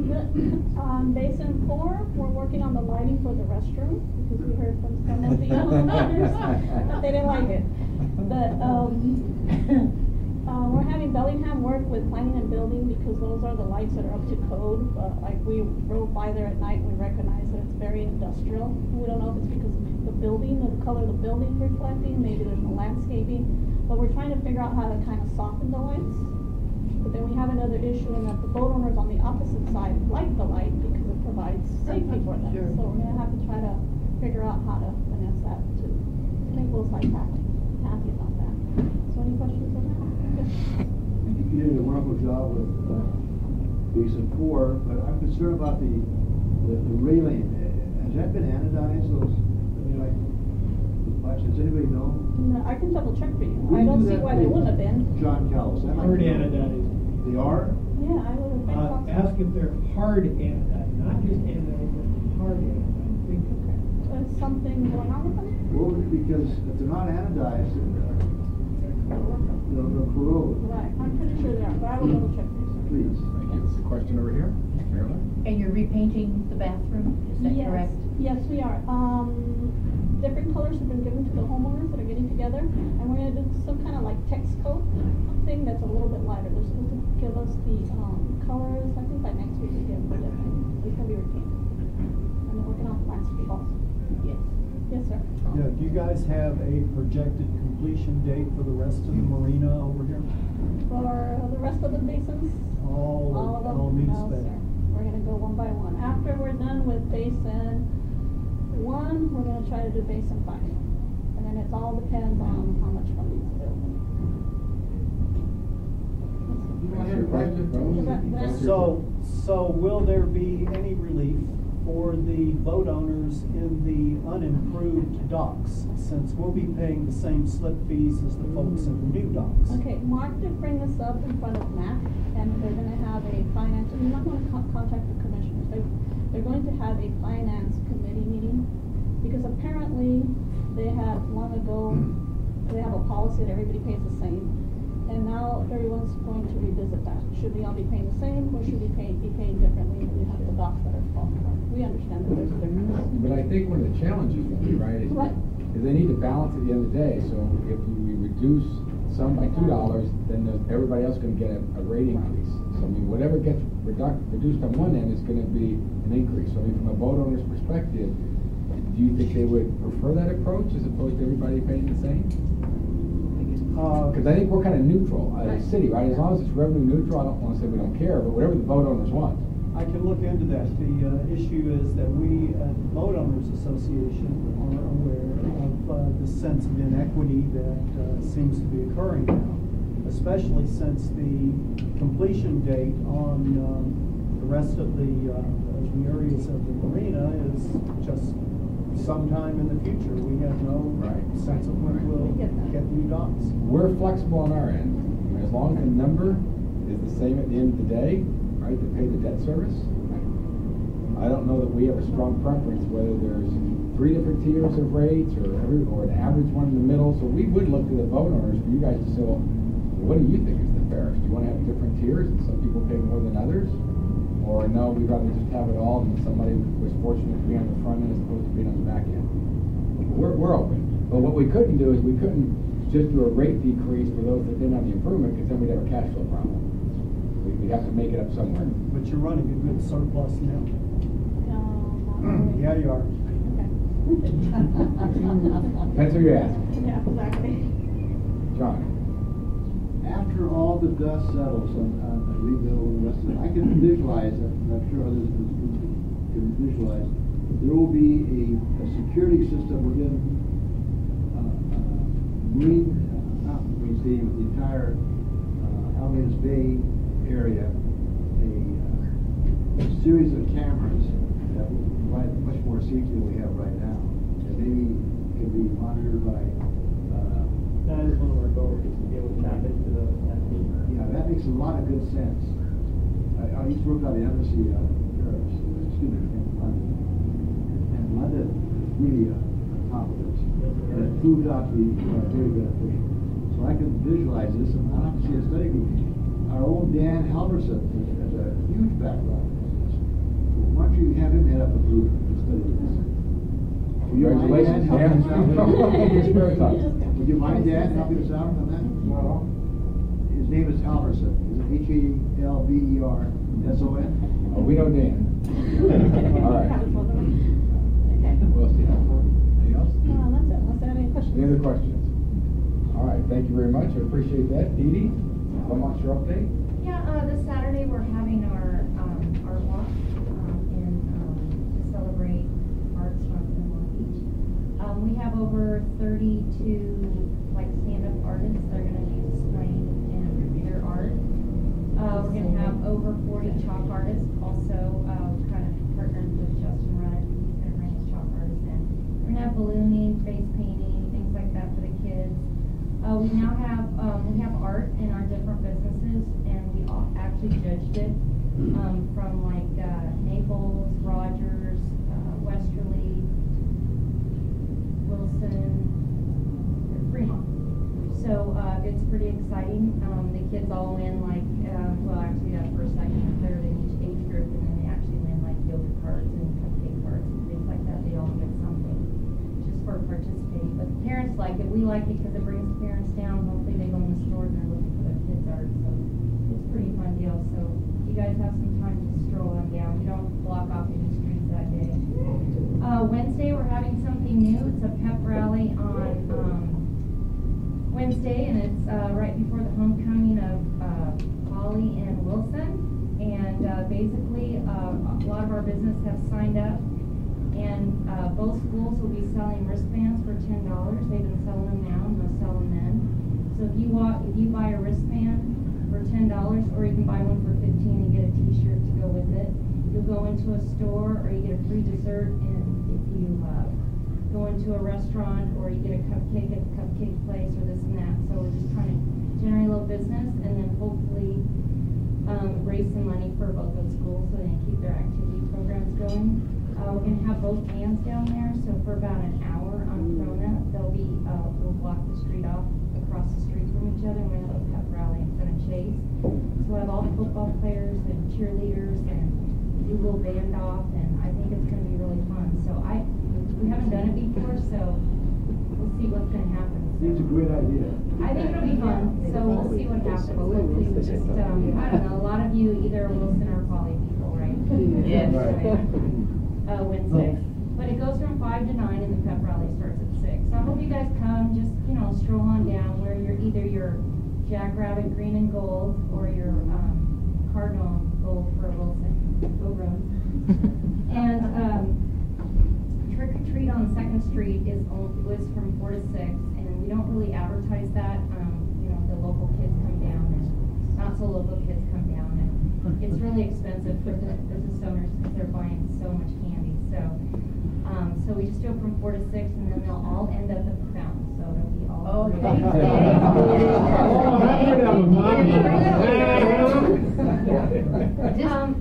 On Basin 4, we're working on the lighting for the restroom, because we heard from some of the owners that they didn't like it. But we're having Bellingham worked with planning and building because those are the lights that are up to code, but like we drove by there at night, we recognize that it's very industrial. We don't know if it's because of the building, the color of the building reflecting, maybe there's no landscaping, but we're trying to figure out how to kind of soften the lights. But then we have another issue in that the boat owners on the opposite side like the light because it provides safety for them. Sure. So we're gonna have to try to figure out how to finesse that to make both sides happy about that. So any questions on that? You did a wonderful job with Basin 4, but I'm concerned about the railing. Has that been anodized? Those, like, does anybody know? No, I can double check for you. We I don't do see that why they with wouldn't have been. John Callis. I'd like Hard to know. anodized. They are? Yeah, I would have thought so. Ask if they're hard anodized, not just anodized, but hard anodized. So is something going on with them? Well, because if they're not anodized, they'll corrode. Right, I'm pretty sure they are, but I will double check for you, sir. Please. Thank you. The question over here, Marilyn? And you're repainting the bathroom, is that Yes, correct? yes, we are. Different colors have been given to the homeowners that are getting together, and we're gonna do some kind of like text coat thing that's a little bit lighter. They're supposed to give us the, colors, I think by next week we get the different. It's gonna be repainted. And then working on landscape also. Yes. Yes, sir. Yeah, do you guys have a projected completion date for the rest of the marina over here? For the rest of the basins? All of them? meets No, spec. sir. We're gonna go one by one. After we're done with basin 1, we're gonna try to do basin 5. And then it all depends on how much funding is available. Answer your question. So will there be any relief for the boat owners in the unimproved docks, since we'll be paying the same slip fees as the folks in the new docks? Okay, Mark did bring this up in front of Matt, and they're gonna have a finance, and you're not gonna contact the commissioners, they're going to have a finance committee meeting, because apparently they had long ago, they have a policy that everybody pays the same, and now everyone's going to revisit that. Should we all be paying the same, or should we be paying differently when we have the docks that are falling apart? We understand that there's a difference. But I think one of the challenges will be, right, is Right. they need to balance at the end of the day. So if we reduce some by $2, then everybody else is going to get a rate increase. So I mean, whatever gets reduced on one end is going to be an increase. So I mean, from a boat owner's perspective, do you think they would prefer that approach as opposed to everybody paying the same? Because I think we're kind of neutral as a city, right? As long as it's revenue neutral, I don't want to say we don't care, but whatever the boat owners want. I can look into that. The issue is that we, at the Boat Owners Association, are aware of the sense of inequity that seems to be occurring now, especially since the completion date on the rest of the areas of the marina is just sometime in the future. We have no sense of when we'll get new docks. We're flexible on our end. I mean, as long as the number is the same at the end of the day, right, to pay the debt service. I don't know that we have a strong preference whether there's 3 different tiers of rates or an average one in the middle. So we would look to the boat owners for you guys to say, well, what do you think is the fairest? Do you want to have different tiers and some people pay more than others? Or no, we'd rather just have it all and somebody was fortunate to be on the front end as opposed to being on the back end. We're open. But what we couldn't do is we couldn't just do a rate decrease for those that didn't have the improvement, because then we'd have a cash flow problem. We'd have to make it up somewhere. But you're running a good surplus now. Yeah, you are. That's what you're asking. Yeah, exactly. John. After all the dust settles on the rebuild and the rest of it, I can visualize it, and I'm sure others can visualize, there will be a security system within not Marine Stadium, but the entire Almeidas Bay area, a series of cameras that will provide much more safety than we have right now, and maybe can be monitored by that is one of our goals, is to be able to tap into the yeah, that makes a lot of good sense. I used to work on the embassy in Paris, in London, and London really on top of this, and it proved out to be very beneficial. So I can visualize this, and I don't have to see a study group. Our own Dan Halverson has a huge background in this. Why don't you have him head up a group and study this? Congratulations, Dan. Would you mind, Dan, helping us out on that? Not all. Is name is Halverson. Is it Halberson? Oh, we know Dan. All right. Okay. What else do you have? Anything else? That's it, unless there are any questions. Any other questions? All right, thank you very much. I appreciate that. Dee Dee, Belmont Shore update? Yeah, this Saturday we're having our art walk to celebrate Arts Month in Long Beach. We have over 32 stand-up artists that are going to be displaying their art. We're going to have over 40 chalk artists also, kind of partnered with Justin Rudd. He's going to bring his chalk artists in. We're going to have ballooning, face painting, things like that for the kids. We now have art in our different businesses, and we all actually judged it from Naples, Rogers, Westerly, Wilson, Fremont. So it's pretty exciting. The kids all win actually first, second, and third in each age group, and then they actually win yoga cards and cupcake cards and things like that. They all get something just for participating. But the parents like it. We like it because it brings the parents down. Hopefully they go in the store and they're looking for their kids' art. So it's a pretty fun deal. So you guys have some time to stroll on down. We don't block off any streets that day. Wednesday we're having something new. It's a pep rally on Wednesday, and it's right before the homecoming of Holly and Wilson. And basically, a lot of our business have signed up, and both schools will be selling wristbands for $10. They've been selling them now, and they'll sell them then. So if you buy a wristband for $10, or you can buy one for $15 and get a T-shirt to go with it. You'll go into a store, or you get a free dessert, and if you go into a restaurant, or you get a cupcake at the cupcake place, or this and that. So we're just trying to generate a little business, and then hopefully raise some money for both those schools so they can keep their activity programs going. We're going to have both bands down there, so for about an hour on Corona, we'll block the street off across the street from each other, and we're going to have a pep rally in front of Chase. So we'll have all the football players and cheerleaders, and do a little band off, and I think it's going to be really fun. So we haven't done it before, so we'll see what's going to happen. It's a great idea. I think it'll be fun, so we'll see what happens. Hopefully we just, I don't know, a lot of you either Wilson or Poly people, right? Yes. Wednesday. But it goes from 5 to 9, and the pep rally starts at 6. So I hope you guys come, just, stroll on down, wear either your Jackrabbit green and gold, or your Cardinal gold for Wilson. Go Bruins. And trick or treat on 2nd Street was from 4 to 6, and we don't really advertise that. The local kids come down, and not so local kids come down, and it's really expensive for the business owners because they're buying so much candy. So we just do it from 4 to 6, and then they'll all end up at the fountain. So it'll be all.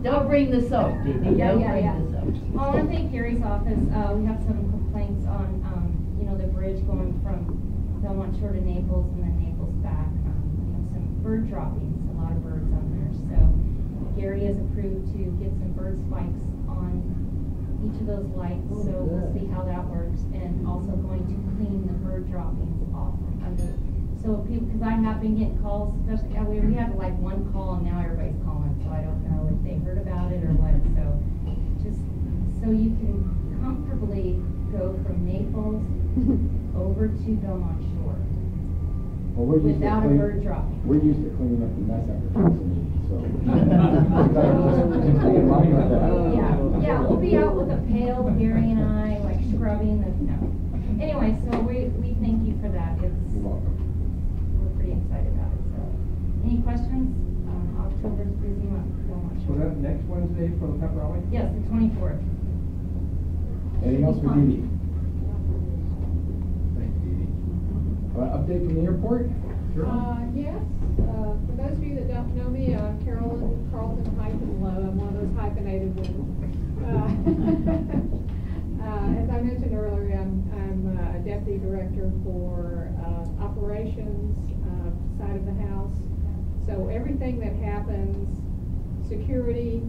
Don't bring the soap, Didi. Yeah. Bring the soap. Well, I want to thank Gary's office. We have some complaints on, the bridge going from Belmont Shore to Naples and then Naples back. We have some bird droppings, a lot of birds on there. So Gary has approved to get some bird spikes on each of those lights. So we'll see how that works. And also going to clean the bird droppings off from under. So because I have been getting calls, especially, we had one call, and now everybody's calling. So I don't know if they heard about it or what. So just so you can comfortably go from Naples over to Belmont Shore without a bird dropping. We're used to cleaning up the mess after council meetings, so. Yeah, we'll be out with a pail, Gary and I, scrubbing the, Anyway, so we thank you for that. You're welcome. We're pretty excited about it, so. Any questions? October's busy month, Belmont So Shore. that next Wednesday for the pep rally? Yes, the 24th. Anything else for Dee Dee? Thank you, Dee Dee. Update from the airport? Yes. For those of you that don't know me, I'm Carolyn Carlton hyphen Lowe. I'm one of those hyphenated ones. As I mentioned earlier, I'm a deputy director for operations side of the house. So everything that happens, security,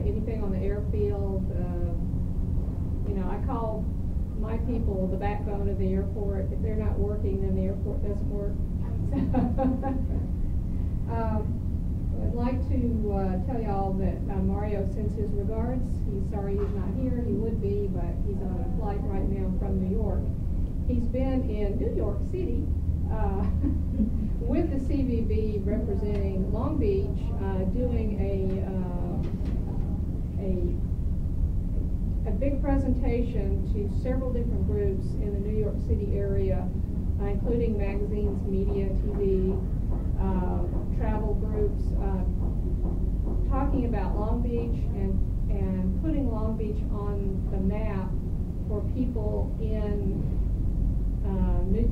anything on the airfield, I call my people the backbone of the airport. If they're not working, then the airport doesn't work. I'd like to tell y'all that Mario sends his regards. He's sorry he's not here. He would be, but he's on a flight right now from New York. He's been in New York City with the CVB representing Long Beach, doing a big presentation to several different groups in the New York City area, including magazines, media, TV, travel groups, talking about Long Beach and putting Long Beach on the map for people in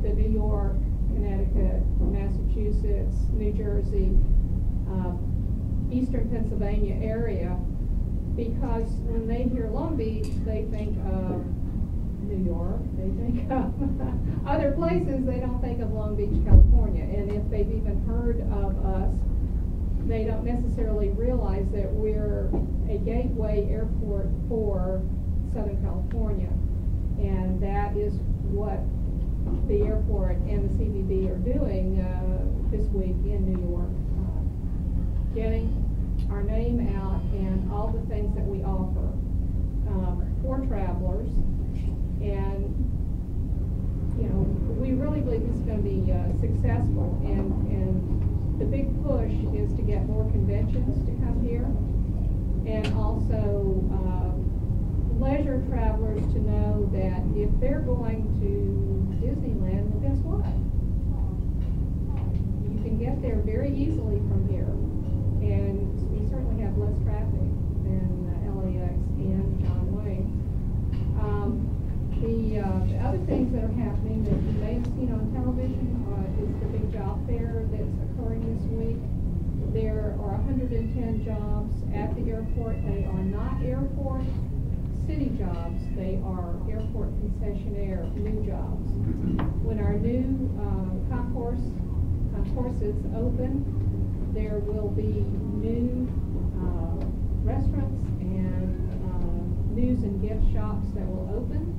the New York, Connecticut, Massachusetts, New Jersey, Eastern Pennsylvania area, because when they hear Long Beach, they think of New York, they think of other places, they don't think of Long Beach, California. And if they've even heard of us, they don't necessarily realize that we're a gateway airport for Southern California. And that is what the airport and the CVB are doing this week in New York, getting our name out and all the things that we offer for travelers. And you know, we really believe this is going to be successful, and the big push is to get more conventions to come here, and also leisure travelers to know that if they're going to Disneyland, well, guess what? You can get there very easily from here, and we certainly have less traffic than LAX and John Wayne. The other things that are happening that you may have seen on television is the big job fair that's occurring this week. There are 110 jobs at the airport. They are not airport city jobs. They are airport concessionaire new jobs. When our new concourses open, there will be new restaurants and news and gift shops that will open.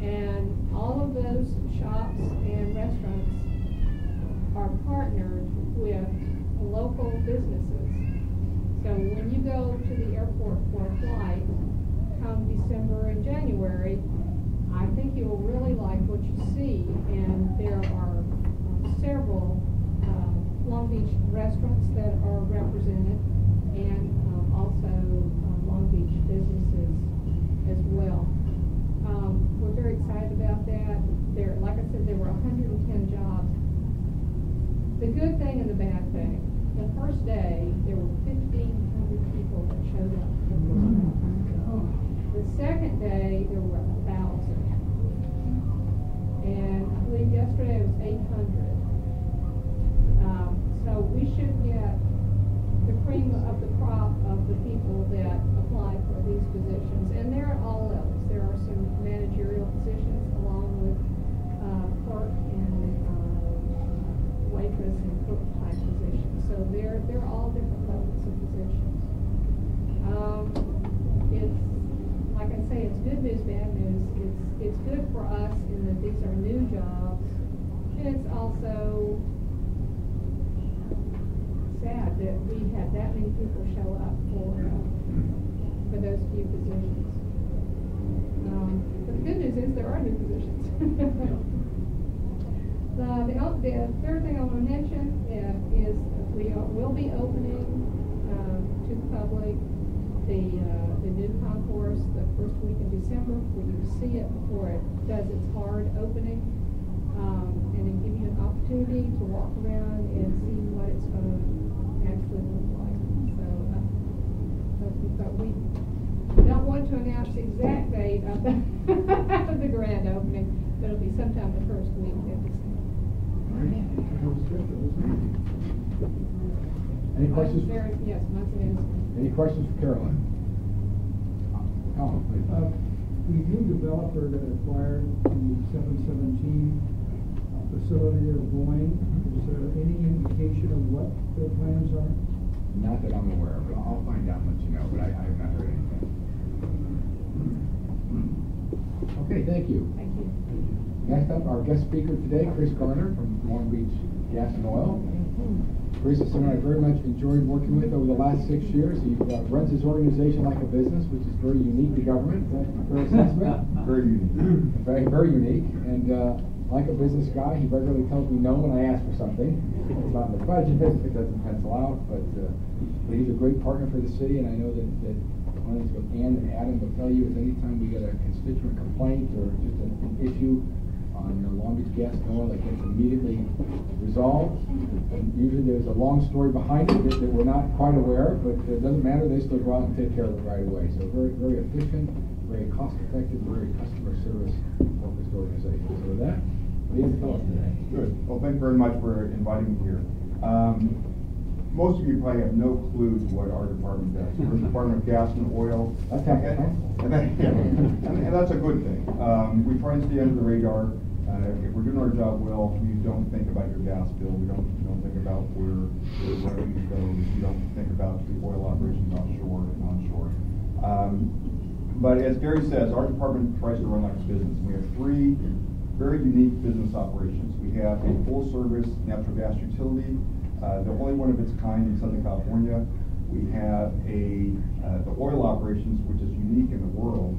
And all of those shops and restaurants are partnered with local businesses. So when you go to the airport for a flight, come December and January, I think you will really like what you see. And there are several Long Beach restaurants that are represented, and also Long Beach businesses as well. We're very excited about that. There, like I said, there were 110 jobs. The good thing and the bad thing. The first day, there were 1,500 people that showed up. The second day, there were 1,000. And I believe yesterday it was 800. So we should get the cream of the crop of the people that apply for these positions. And they're at all levels. There are some managerial positions along with clerk and waitress and cook type positions. So they're all different levels of positions. It's, like I say, it's good news, bad news. It's good for us in that these are new jobs. And it's also sad that we had that many people show up for those few positions. But the good news is there are new positions. The third thing I want to mention is we will be opening to the public the new concourse the first week in December, where you see it before it does its hard opening, and then give you an opportunity to walk around and see what it's going to actually look like. But we don't want to announce the exact date of the grand opening, but it'll be sometime the first week in December. Any questions? Yes, nothing else. Any questions for Carolyn? Colin, please. The new developer that acquired the 717 facility of Boeing, is there any indication of what their plans are? Not that I'm aware of, but I'll find out and let you know, but I have not heard anything. Okay, thank you. Thank you. Next up, our guest speaker today, Chris Garner from Long Beach Gas and Oil. Chris is someone I very much enjoyed working with over the last 6 years. He runs his organization like a business, which is very unique to government. Is that a fair assessment? Very unique. Very, very unique. And like a business guy, he regularly tells me no when I ask for something. It's not in the budget, it doesn't pencil out, but he's a great partner for the city, and I know that one of the things what Ann and Adam will tell you is anytime we get a constituent complaint or just an issue on Long Beach Gas and Oil that gets immediately resolved. And usually there's a long story behind it that we're not quite aware, but it doesn't matter, they still go out and take care of it right away. So very, very efficient, very cost effective, very customer service focused organization. So with that, what do you have to tell us today? Good. Well, thank you very much for inviting me here. Most of you probably have no clue what our department does. We're the Department of Gas and Oil. That's happening. And that's a good thing. We try and stay under the radar. If we're doing our job well, you don't think about your gas bill. We don't think about where revenue goes. You don't think about the oil operations offshore and onshore. But as Gary says, our department tries to run like a business. We have 3 very unique business operations. We have a full-service natural gas utility, the only one of its kind in Southern California. We have the oil operations, which is unique in the world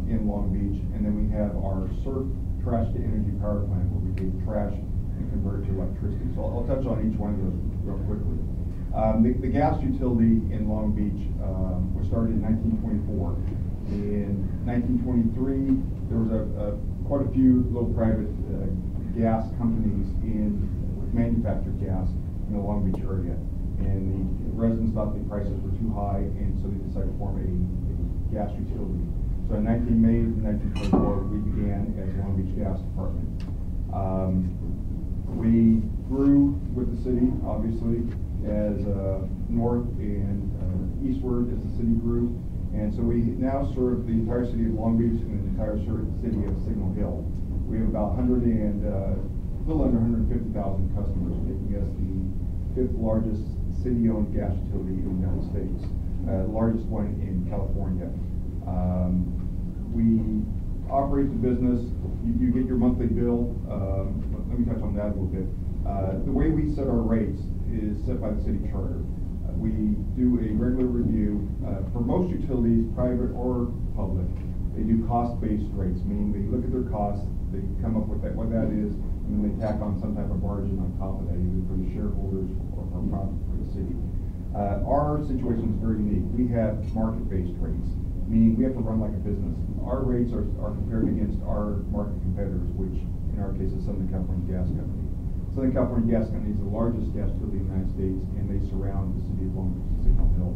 in Long Beach, and then we have our surf trash to energy power plant, where we take trash and convert it to electricity. So I'll touch on each one of those real quickly. The gas utility in Long Beach was started in 1924. In 1923, there was quite a few little private gas companies with manufactured gas in the Long Beach area, and the residents thought the prices were too high, and so they decided to form a gas utility. So in May 1924, we began as Long Beach Gas Department. We grew with the city, obviously, as north and eastward as the city grew, and so we now serve the entire city of Long Beach and the entire city of Signal Hill. We have about a little under 150,000 customers, making us the 5th largest city-owned gas utility in the United States, the largest one in California. We operate the business. You get your monthly bill. Let me touch on that a little bit. The way we set our rates is set by the city charter. We do a regular review. For most utilities, private or public, they do cost-based rates, meaning they look at their costs, they come up with what that is, and then they tack on some type of margin on top of that, either for the shareholders or for profit for the city. Our situation is very unique. We have market-based rates, meaning we have to run like a business. Our rates are compared against our market competitors, which in our case is Southern California Gas Company. Southern California Gas Company is the largest gas utility in the United States, and they surround the city of Long Beach and Signal Hill.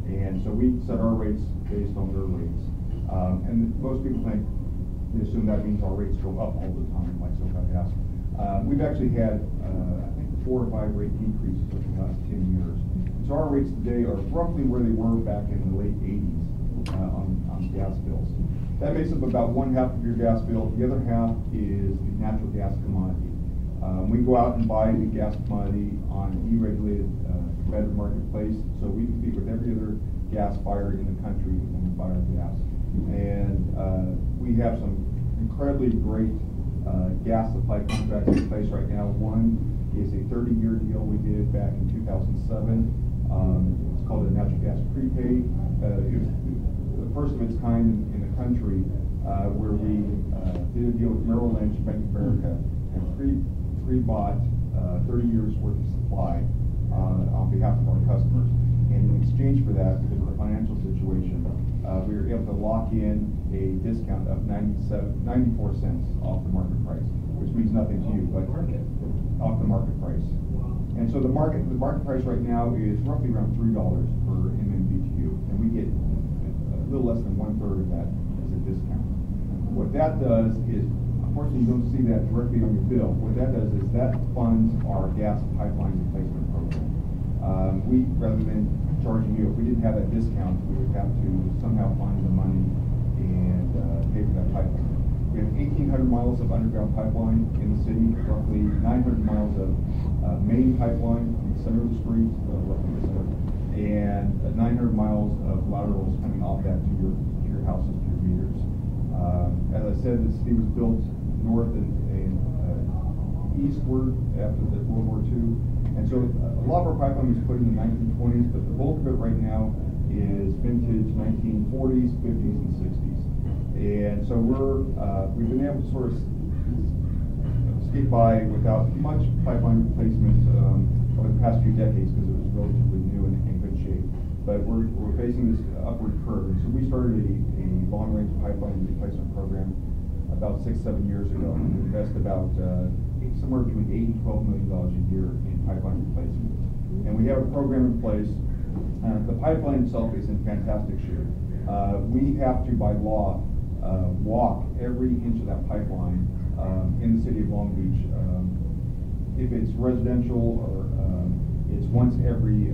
And so we set our rates based on their rates. And most people they assume that means our rates go up all the time, like SoCalGas. We've actually had, I think, 4 or 5 rate decreases over the last 10 years. So our rates today are roughly where they were back in the late 80s on gas bills. That makes up about 1/2 of your gas bill. The other half is the natural gas commodity. We go out and buy the gas commodity on a deregulated competitive marketplace, so we compete with every other gas buyer in the country when we buy our gas. And we have some incredibly great gas supply contracts in place right now. One is a 30-year deal we did back in 2007. It's called a natural gas prepay. It was the first of its kind in the country, where we did a deal with Merrill Lynch, Bank of America, and pre-bought 30 years worth of supply on behalf of our customers. And in exchange for that, because of the financial situation, we were able to lock in a discount of 94 cents off the market price, which means nothing to you, but off the market price. And so the market price right now is roughly around $3 per MMBTU, and we get a little less than 1/3 of that as a discount. What that does is, unfortunately, you don't see that directly on your bill. What that does is that funds our gas pipeline replacement program. Rather than charging you, if we didn't have that discount, we would have to somehow find the money and pay for that pipeline. We have 1,800 miles of underground pipeline in the city, roughly 900 miles of main pipeline in the center of the street, roughly the center, and 900 miles of laterals coming off that to your houses, to your meters. As I said, the city was built in north and eastward after the World War II. And so a lot of our pipeline was put in the 1920s, but the bulk of it right now is vintage 1940s, 50s, and 60s. And so we've been able to sort of skate by without much pipeline replacement over the past few decades because it was relatively new and in good shape. But we're facing this upward curve. And so we started a long-range pipeline replacement program about 6-7 years ago. We invest about somewhere between $8 and $12 million a year in pipeline replacement. And we have a program in place. The pipeline itself is in fantastic shape. We have to, by law, walk every inch of that pipeline in the city of Long Beach. If it's residential or it's once every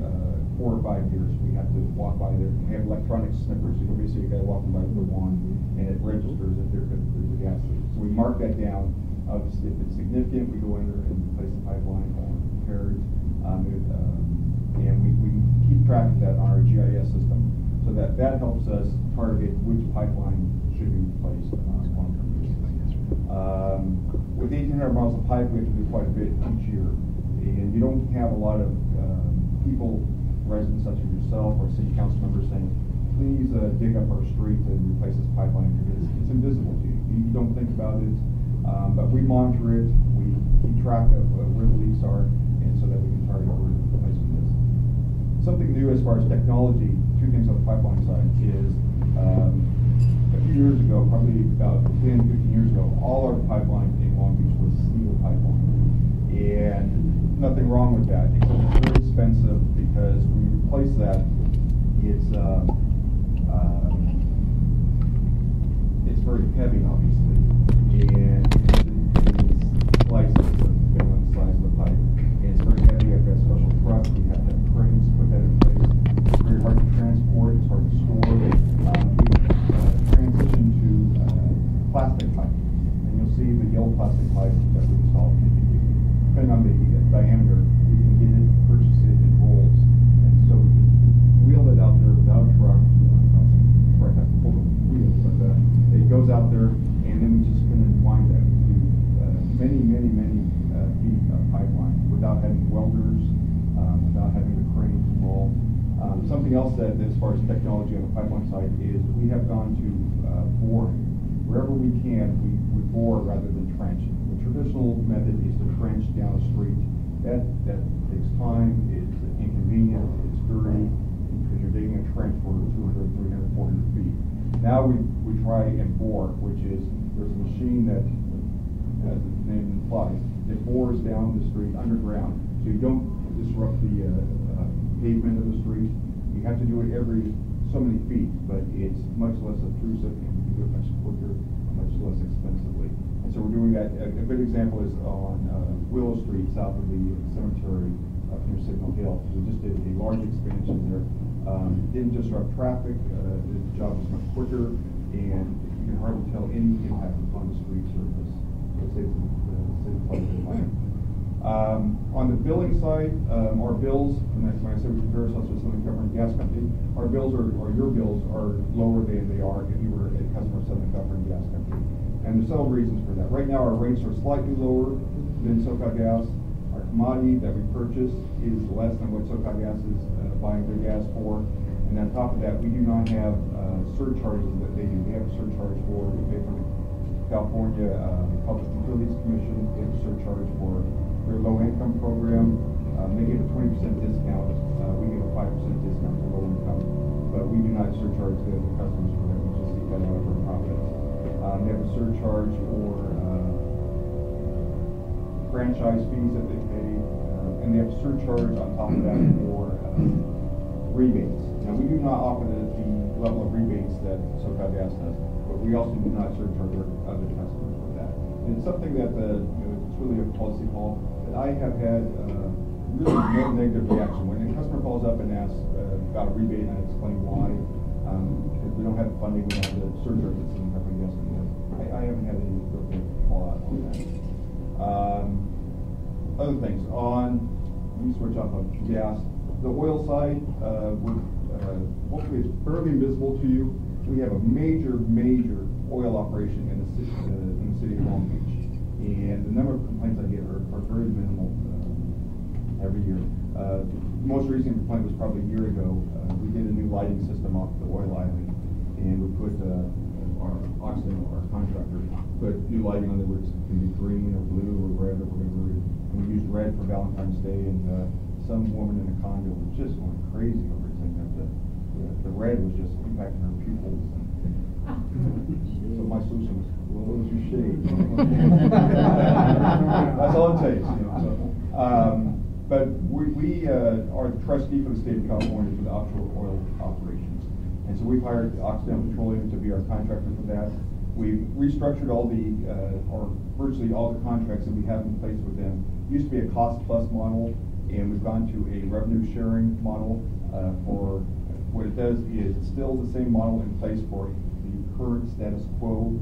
4 or 5 years, we have to walk by there. We have electronic snippers. You can basically see a guy walking by with a wand, and it registers if there's a gas leak. So we mark that down. Obviously, if it's significant, we go in there and replace the pipeline or repair it. And we keep track of that on our GIS system. So that helps us target which pipeline should be replaced on a long-term basis. With 1,800 miles of pipe, we have to do quite a bit each year. And you don't have a lot of people, residents such as yourself or city council members saying, please dig up our street and replace this pipeline because it's invisible to you. You don't think about it. But we monitor it, we keep track of where the leaks are, and so that we can target where the replacement is. Something new as far as technology, 2 things on the pipeline side is, a few years ago, probably about 10, 15 years ago, all our pipeline in Long Beach was steel pipeline. And nothing wrong with that, except it's very expensive because when you replace that, it's very heavy, obviously. And these slices depending on the size of the pipe. And it's very heavy. I've got special trucks. We have to have cranes to put that in place. It's very hard to transport. It's hard to store. We transitioned to plastic pipe. And you'll see the yellow plastic pipe that we installed. Depending on the diameter, you can get it, purchase it in rolls. And so we can wheel it out there without a truck. The truck has to pull the wheel, but it goes out there. And then we just spin and wind that. We do many feet of pipeline without having welders, without having the cranes involved. Something else that, as far as technology on the pipeline side, is we have gone to boring. Wherever we can, we bore rather than trench. The traditional method is to trench down a street. That takes time, it's inconvenient, it's dirty, because you're digging a trench for 200, 300, 400 feet. Now we try and bore, which is, there's a machine that, as the name implies, it bores down the street underground, so you don't disrupt the pavement of the street. You have to do it every so many feet, but it's much less obtrusive and you can do it much quicker, much less expensively. And so we're doing that. A good example is on Willow Street, south of the cemetery up near Signal Hill. We just did a large expansion there. Didn't disrupt traffic. The job was much quicker, and you can hardly tell any impact upon the street surface. So it saves the city quite a bit of money. On the billing side, our bills, when I say we compare ourselves to Southern California Gas Company, our bills or your bills are lower than they are if you were a customer of Southern California Gas Company. And there's several reasons for that. Right now, our rates are slightly lower than SoCalGas. Our commodity that we purchase is less than what SoCalGas is buying their gas for. And on top of that, we do not have surcharges that they do. They have a surcharge for, we pay for the California Public Utilities Commission. They have a surcharge for their low-income program. They give a 20% discount. We give a 5% discount for low income. But we do not surcharge the customers for that. We just see that out of our profits. They have a surcharge for franchise fees that they pay. And they have a surcharge on top of that for rebates. Now, we do not offer the level of rebates that SoCalGas does, but we also do not surcharge our other customers for that. And it's something that it's really a policy call that I have had really no negative reaction. When a customer calls up and asks about a rebate, and I explain why, because we don't have the funding, we don't have the surcharge that's in the company. Yes, I haven't had any real big fallout on that. Other things let me switch off of gas. The oil side, hopefully it's fairly invisible to you. We have a major oil operation in the city of Long Beach. and the number of complaints I get are very minimal every year. Most recent complaint was probably a year ago. We did a new lighting system off the oil island, and we put our contractor put new lighting on there, which can be green or blue or red or whatever. And we used red for Valentine's Day, and some woman in a condo was just going crazy over it, saying that the red was just impacting her pupils. So my solution was close your shade. That's all it takes. You know, so, but we are the trustee for the state of California for the offshore oil operations. And so we've hired Occidental Petroleum to be our contractor for that. We've restructured all or virtually all the contracts that we have in place with them. It used to be a cost-plus model, and we've gone to a revenue-sharing model. For what it does is it's still the same model in place for the current status quo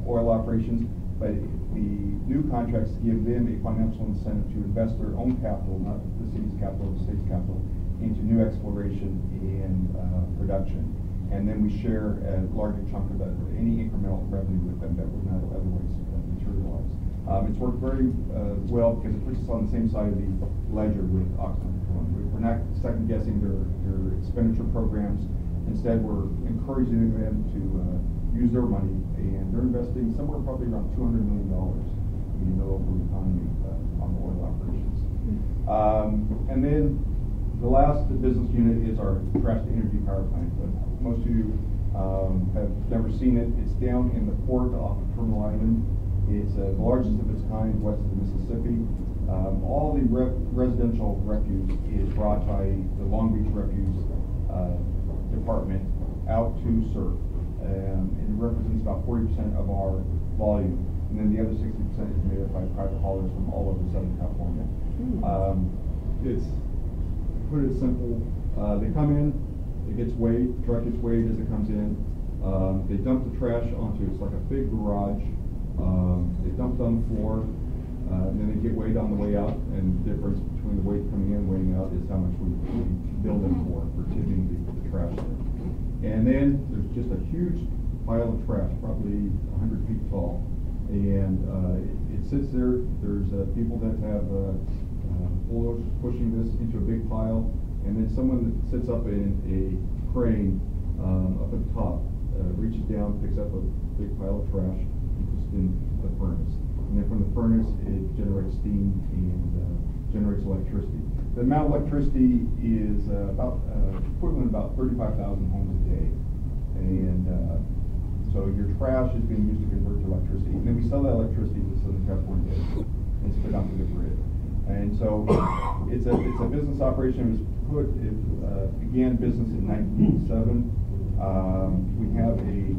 oil operations, but the new contracts give them a financial incentive to invest their own capital, not the city's capital or the state's capital, into new exploration and production. And then we share a larger chunk of any incremental revenue with them that would not otherwise materialize. It's worked very well because it puts us on the same side of the ledger with Occidental Petroleum. We're not second guessing their expenditure programs. Instead, we're encouraging them to use their money, and they're investing somewhere probably around $200 million in the local economy on the oil operations. And then the last business unit is our trash-to-energy power plant. Most of you have never seen it. It's down in the port off of Terminal Island. It's the largest of its kind west of the Mississippi. All the residential refuse is brought by the Long Beach Refuse Department out to SURF. And it represents about 40% of our volume. And then the other 60% is made up by private haulers from all over Southern California. It's, to put it simple, they come in, it gets weighed, the truck gets weighed as it comes in. They dump the trash onto, it's like a big garage. They dump it on the floor, and then they get weighed on the way out, and the difference between the weight coming in and weighing out is how much we bill them for tipping the trash there. And then there's just a huge pile of trash, probably 100 feet tall, and it sits there. There's people that have bulldozers pushing this into a big pile, and then someone that sits up in a crane up at the top reaches down, picks up a big pile of trash, and puts it in the furnace. And then from the furnace, it generates steam and generates electricity. The amount of electricity is equivalent to about 35,000 homes a day. And so your trash is being used to convert to electricity. And then we sell that electricity to Southern California and spit onto the grid. And so it's a business operation. It began business in 1987. We have a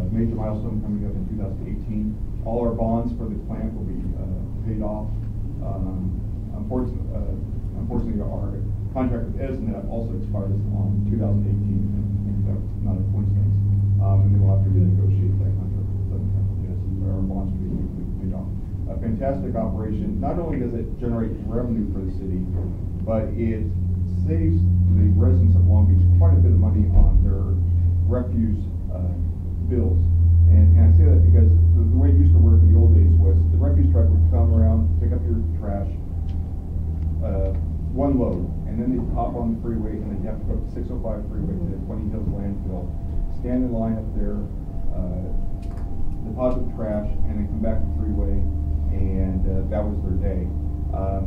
major milestone coming up in 2018. All our bonds for the plant will be paid off. Unfortunately, our contract with ESNET also expires on 2018, and that's not a coincidence. And then we'll have to renegotiate that contract with Southern California so our bonds will be completely paid off. A fantastic operation. Not only does it generate revenue for the city, but it saves the residents of Long Beach quite a bit of money on their refuse bills. And I say that because the way it used to work in the old days was the refuse truck would come around, pick up your trash, one load, and then they'd hop on the freeway, and they'd have to go up the 605 freeway to the 20 Hills landfill, stand in line up there, deposit trash, and then come back to the freeway, and that was their day.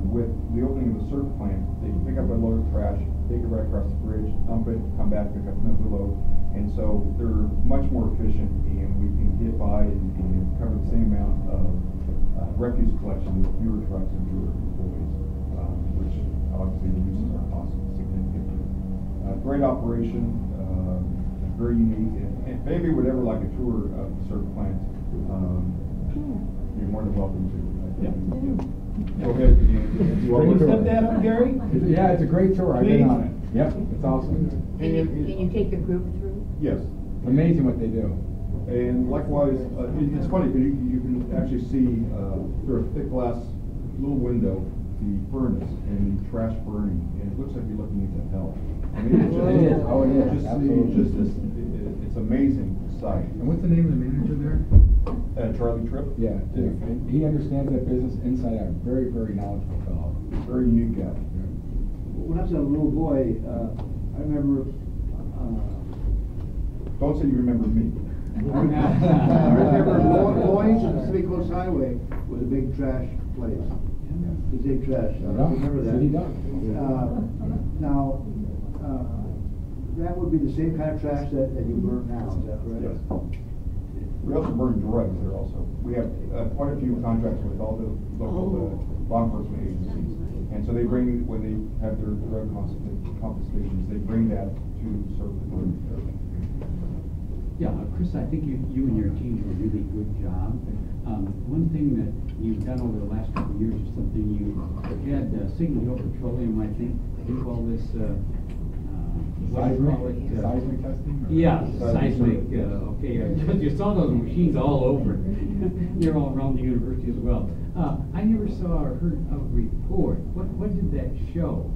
With the opening of the SURF plant, they pick up a load of trash, take it right across the bridge, dump it, come back, pick up another load, and so they're much more efficient, and we can get by and cover the same amount of refuse collection with fewer trucks and fewer employees, which obviously reduces our costs significantly. Great operation, very unique, and if anybody would ever like a tour of the SURF plant, you're more than welcome to. Go ahead. You want to step that up, Gary? Yeah, it's a great tour. I've been on it. Yep, it's awesome. Can you take your group through? Yes. Amazing what they do. And likewise, it's funny because you can actually see through a thick glass little window the furnace and the trash burning, and it looks like you're looking into hell. I mean, it's just amazing sight. And what's the name of the manager there? Charlie Tripp? Yeah, and he understands that business inside out. Very, very knowledgeable fellow. Very unique guy. When I was a little boy, I remember. Don't say you remember me. I remember Lloyd's on the Pacific Coast Highway was a big trash place. It's a big trash. I remember that. City dump. Now, that would be the same kind of trash that you burn now, is that correct? Yes. We also burn drugs there also. We have quite a few contracts with all the local law enforcement agencies. And so they bring, when they have their drug confiscations, they bring that to serve the burn. Yeah, Chris, I think you and your team do a really good job. One thing that you've done over the last couple of years is something you had Signal Hill Petroleum, I think, do all this, what do you call it? Seismic testing? Yeah, seismic, okay. You saw those machines all over. You're all around the university as well. I never saw or heard of a report. What did that show?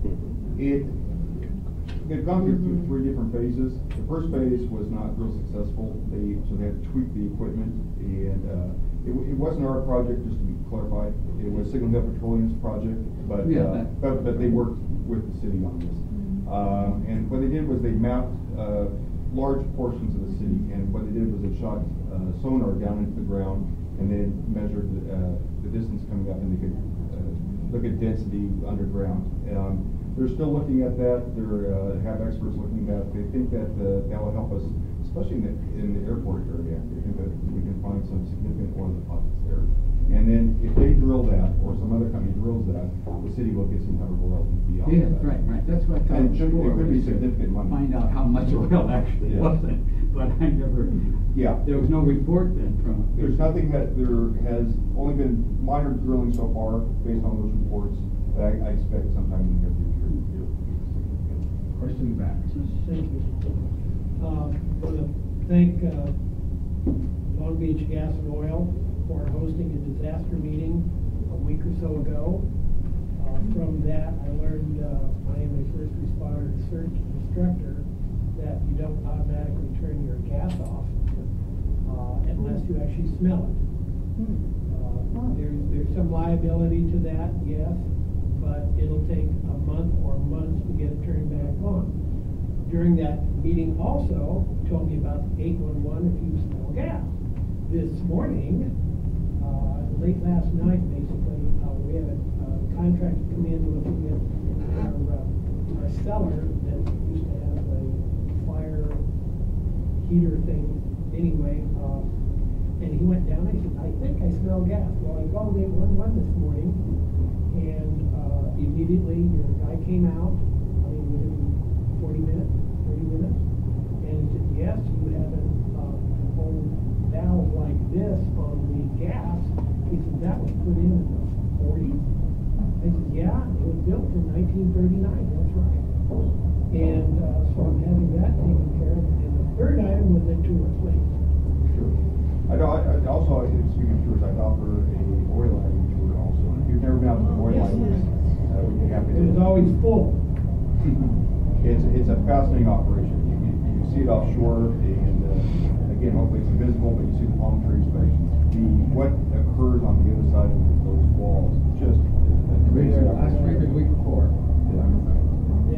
They've gone through three different phases. The first phase was not real successful. So they had to tweak the equipment, and it wasn't our project, just to be clarified. It was Signal Hill Petroleum's project, but they worked with the city on this. And what they did was they mapped large portions of the city, and what they did was they shot sonar down into the ground, and then measured the distance coming up, and they could look at density underground. They're still looking at that. They have experts looking at that. They think that that will help us, especially in the airport area. They think that we can find some significant oil deposits there. And then if they drill that, or some other company drills that, the city will get some kind of royalty beyond that. Yeah, right. That's what I thought. And it could be significant money. Find out how much oil actually wasn't, but I never. Yeah. There was no report then from. There's nothing that there has only been minor drilling so far based on those reports. But I expect sometime in the near future. Question back. Thank you. I want to thank Long Beach Gas and Oil for hosting a disaster meeting a week or so ago. From that, I learned I am a first responder search instructor that you don't automatically turn your gas off unless you actually smell it. There's some liability to that, yes, but it'll take a month or months to get it turned back on. During that meeting also told me about 811 if you smell gas. This morning, late last night basically, we had a contractor come in looking at our cellar that used to have a fire heater thing anyway, and he went down and he said, I think I smell gas. Well, I called 811 this morning, and immediately your guy came out, I mean, within 30 minutes, and he said, yes, you have an old valve like this on the gas. He said, that was put in the 40s? I said, yeah, it was built in 1939, that's right. And so I'm having that taken care of. And the third item was a tour, please. Sure. I'd also, speaking of tours, I'd offer a oil lighting tour also. If you've never been out to the oil lighting, we'd be happy to. It was always full. It's a fascinating operation. You see it offshore, and again, hopefully it's invisible, but you see the palm trees. But what occurs on the other side of those walls just last week or the week before. Yeah,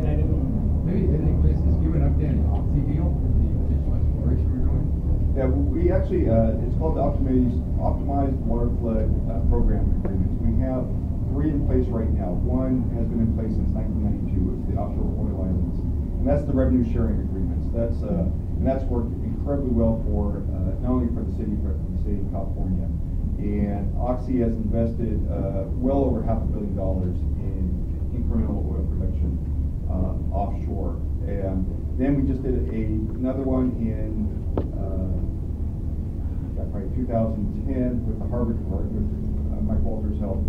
I know. Maybe just give an update on the Oxy deal, the additional exploration we're doing. Yeah, we actually, it's called the Optimized Water Flood Program Agreements. We have 3 in place right now. One has been in place since 1992. It's the offshore oil islands, and that's the revenue sharing agreements. And that's worked incredibly well for not only for the city but for the state of California. And Oxy has invested well over $500 million in incremental oil production offshore. And then we just did another one in probably 2010 with the Harbor Department with Mike Walter's help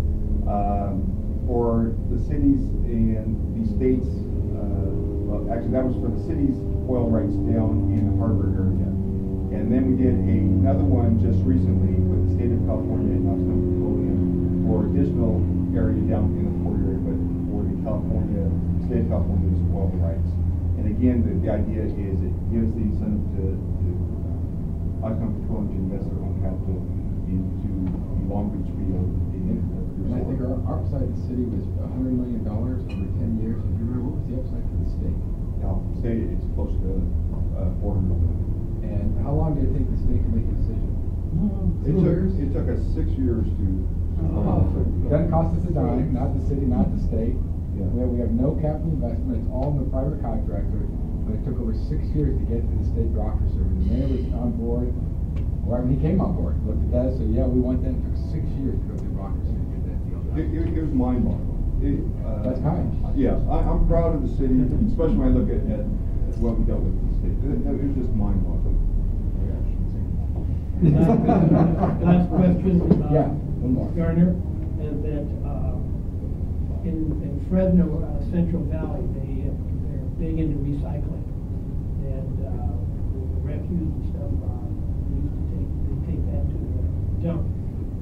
for the cities and the states. Well, actually, that was for the city's oil rights down in the harbor area. And then we did another one just recently with the state of California and Oxy Petroleum for additional area down in the port area, but for the state of California's oil rights. And again, the idea is it gives the incentive to Oxy Petroleum to invest their own capital into the Long Beach field. And I think our upside to the city was $100 million over 10 years. If you remember, what was the upside to the state? Now, state, it's close to 400 million. And how long did it take the state to make a decision? It took us 6 years to. Doesn't cost us a dime, not the city, not the state. Yeah. We have no capital investment, it's all in the private contractor, but it took over 6 years to get to the state bureaucracy. The mayor was on board, or I mean, he came on board, looked at that, and said, yeah, we want that. It took 6 years to go through bureaucracy to get that deal done. It was mind-boggling. That's kind. Yeah, I'm proud of the city, especially when I look at what we dealt with in the state. It was just mind-boggling. Last question, Yeah, one more. Garner, and that in Fresno, Central Valley, they're big into recycling, and the refuse and stuff. They take that to the dump.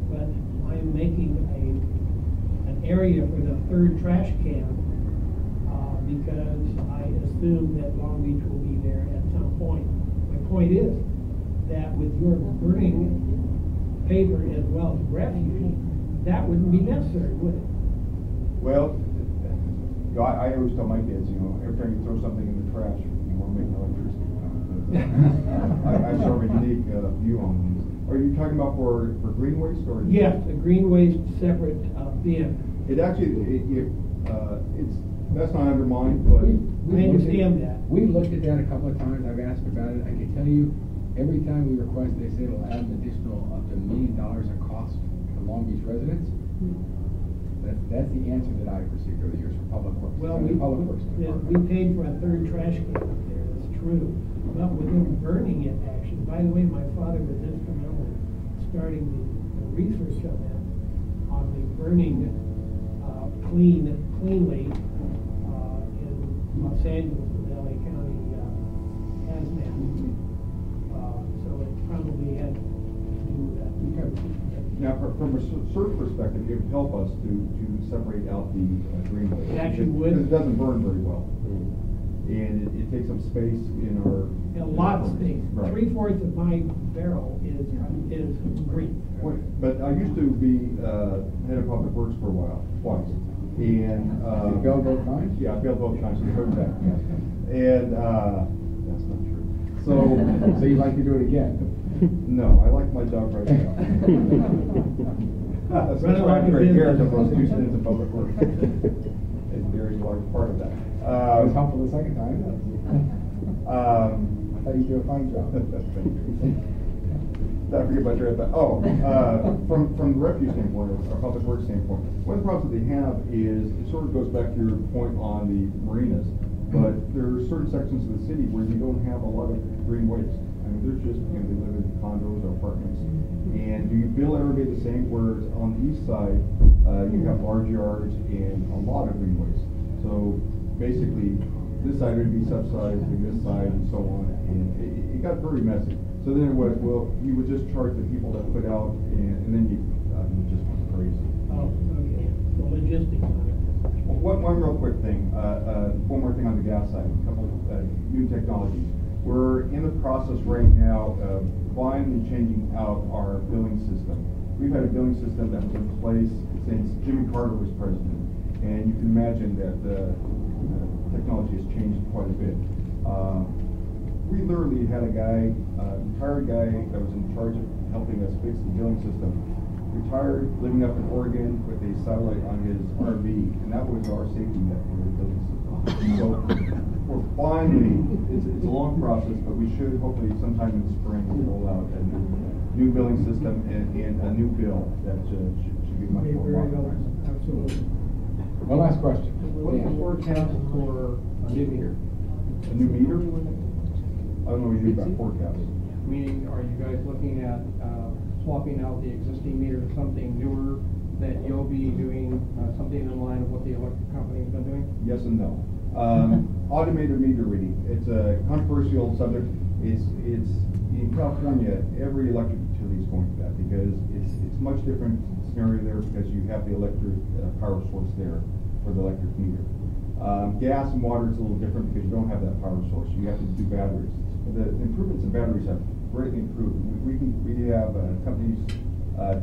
But I'm making an area for the third trash can because I assume that Long Beach will be there at some point. My point is that with your burning paper as well as refuse, that wouldn't be necessary, would it? Well, I always tell my kids, every time you throw something in the trash, you want to make electricity. I sort of a unique view on these. Are you talking about for green waste or? Yes, the green waste separate bin. It actually, that's not undermined, but. I understand that. We've looked at that a couple of times, I've asked about it, I can tell you, every time we request, they say it'll add an additional up to $1 million in cost to Long Beach residents. That's the answer that I've received over the years from Public Works. Well, we paid for a third trash can up there, that's true. But with them burning it, actually, by the way, my father was instrumental in starting the research on that, on the burning cleanly in Los Angeles with LA County hazmat. So it probably had to do with that. Now, from a search perspective, it would help us to separate out the green waste. It actually would. Because it doesn't burn very well. And it takes up space in our. A lot of space. Right. 3/4 of my barrel is green. But I used to be head of public works for a while, twice. And You failed both times? Yeah, I failed both times. So heard that. And that's not true. So you'd like to do it again? No, I like my job right now. That's why I'm very careful of those 2 cents of public works. It's a very large part of that. It was helpful the second time. I thought you did a fine job. I forget about your from the refuse standpoint or public works standpoint, one of the problems that they have is it sort of goes back to your point on the marinas, but there are certain sections of the city where you don't have a lot of green waste. I mean, there's just, they live in condos or apartments. And do you bill everybody the same? Whereas on the east side, you have large yards and a lot of green waste. So basically, this side would be subsidized and this side and so on. And it got very messy. So then it was, well, you would just charge the people that put out and then you just went crazy. Oh, okay. The logistics on it. One real quick thing, one more thing on the gas side, a couple of new technologies. We're in the process right now of finally changing out our billing system. We've had a billing system that was in place since Jimmy Carter was president, and you can imagine that the technology has changed quite a bit. We literally had a guy, retired guy that was in charge of helping us fix the billing system, retired, living up in Oregon with a satellite on his RV, and that was our safety net for the billing system. So we're finally, it's a long process, but we should hopefully sometime in the spring roll out a new billing system and a new bill that should be much more modern. Absolutely. One last question. What's the forecast for a new meter? A new meter? I don't know what you mean by forecast. Meaning, are you guys looking at swapping out the existing meter to something newer that you'll be doing something in line with what the electric company's been doing? Yes and no. Automated meter reading. It's a controversial subject. It's in California, every electric utility is going to that because it's much different scenario there because you have the electric power source there for the electric meter. Gas and water is a little different because you don't have that power source. You have to do batteries. The improvements in batteries have greatly improved. We have companies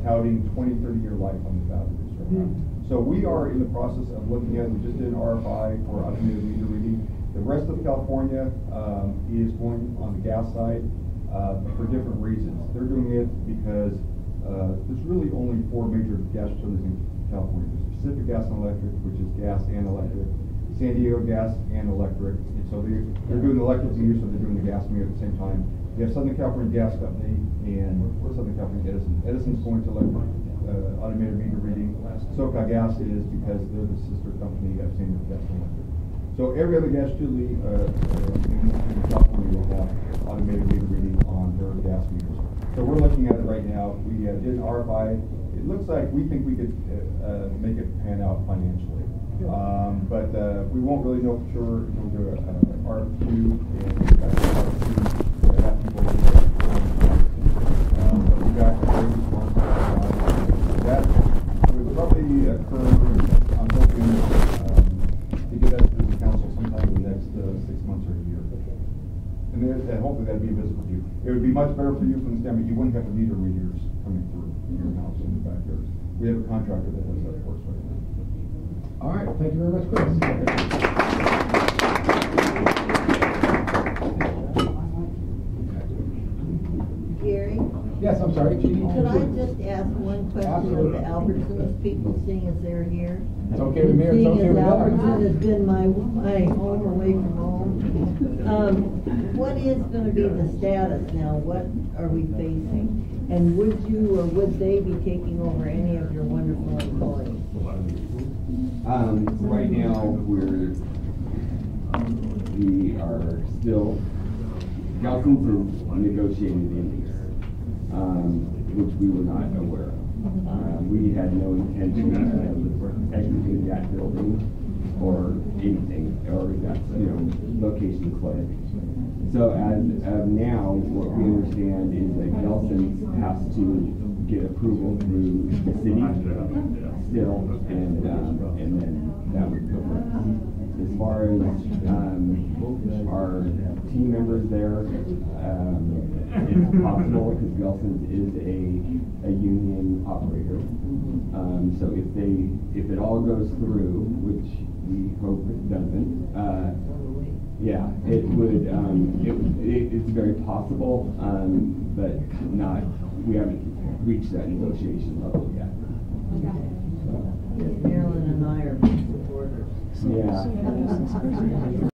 touting 20, 30-year life on the batteries right now. So we are in the process of looking at, we just did an RFI for automated meter reading. The rest of California is going on the gas side for different reasons. They're doing it because there's really only 4 major gas utilities in California. There's Pacific Gas and Electric, which is gas and electric, San Diego Gas and Electric, and so they're doing the electric meter, so they're doing the gas meter at the same time. You have Southern California Gas Company and Southern California Edison. Edison's going to electric automated meter reading. SoCal Gas is because they're the sister company of San Diego Gas and Electric. So every other gas utility in California will have automated meter reading on their gas meters. So we're looking at it right now. We did an RFI. It looks like we think we could make it pan out financially. But we won't really know for sure until we do an RFQ and RFQ to have people but we got a great response that would probably occur, I'm hoping, to get that to the council sometime in the next 6 months or a year. And hopefully that'd be visible to you. It would be much better for you from the standpoint you wouldn't have the meter readers coming through your house in the backyard. We have a contractor that does that for us right now. All right, thank you very much, Chris. Gary? Yes, I'm sorry, Judy. Could I just ask one question of the Absolutely. Albertsons people, seeing as they're here? It's okay with me, or it's okay with Albertson them. has been my home away from home. What is gonna be the status now? What are we facing? And would you or would they be taking over any of your wonderful employees? Right now, we are still, Gelson's is negotiating the lease, which we were not aware of. We had no intention of exiting that building or anything, or that, location closed. So as of now, what we understand is that Gelson's has to get approval through the city still, and then that would go for us. As far as our team members there, it's possible because Gelson's is a union operator. So if it all goes through, which we hope it doesn't, yeah, it would. It's very possible, but not. We haven't reached that negotiation level yet. Marilyn and I are big supporters. Yeah.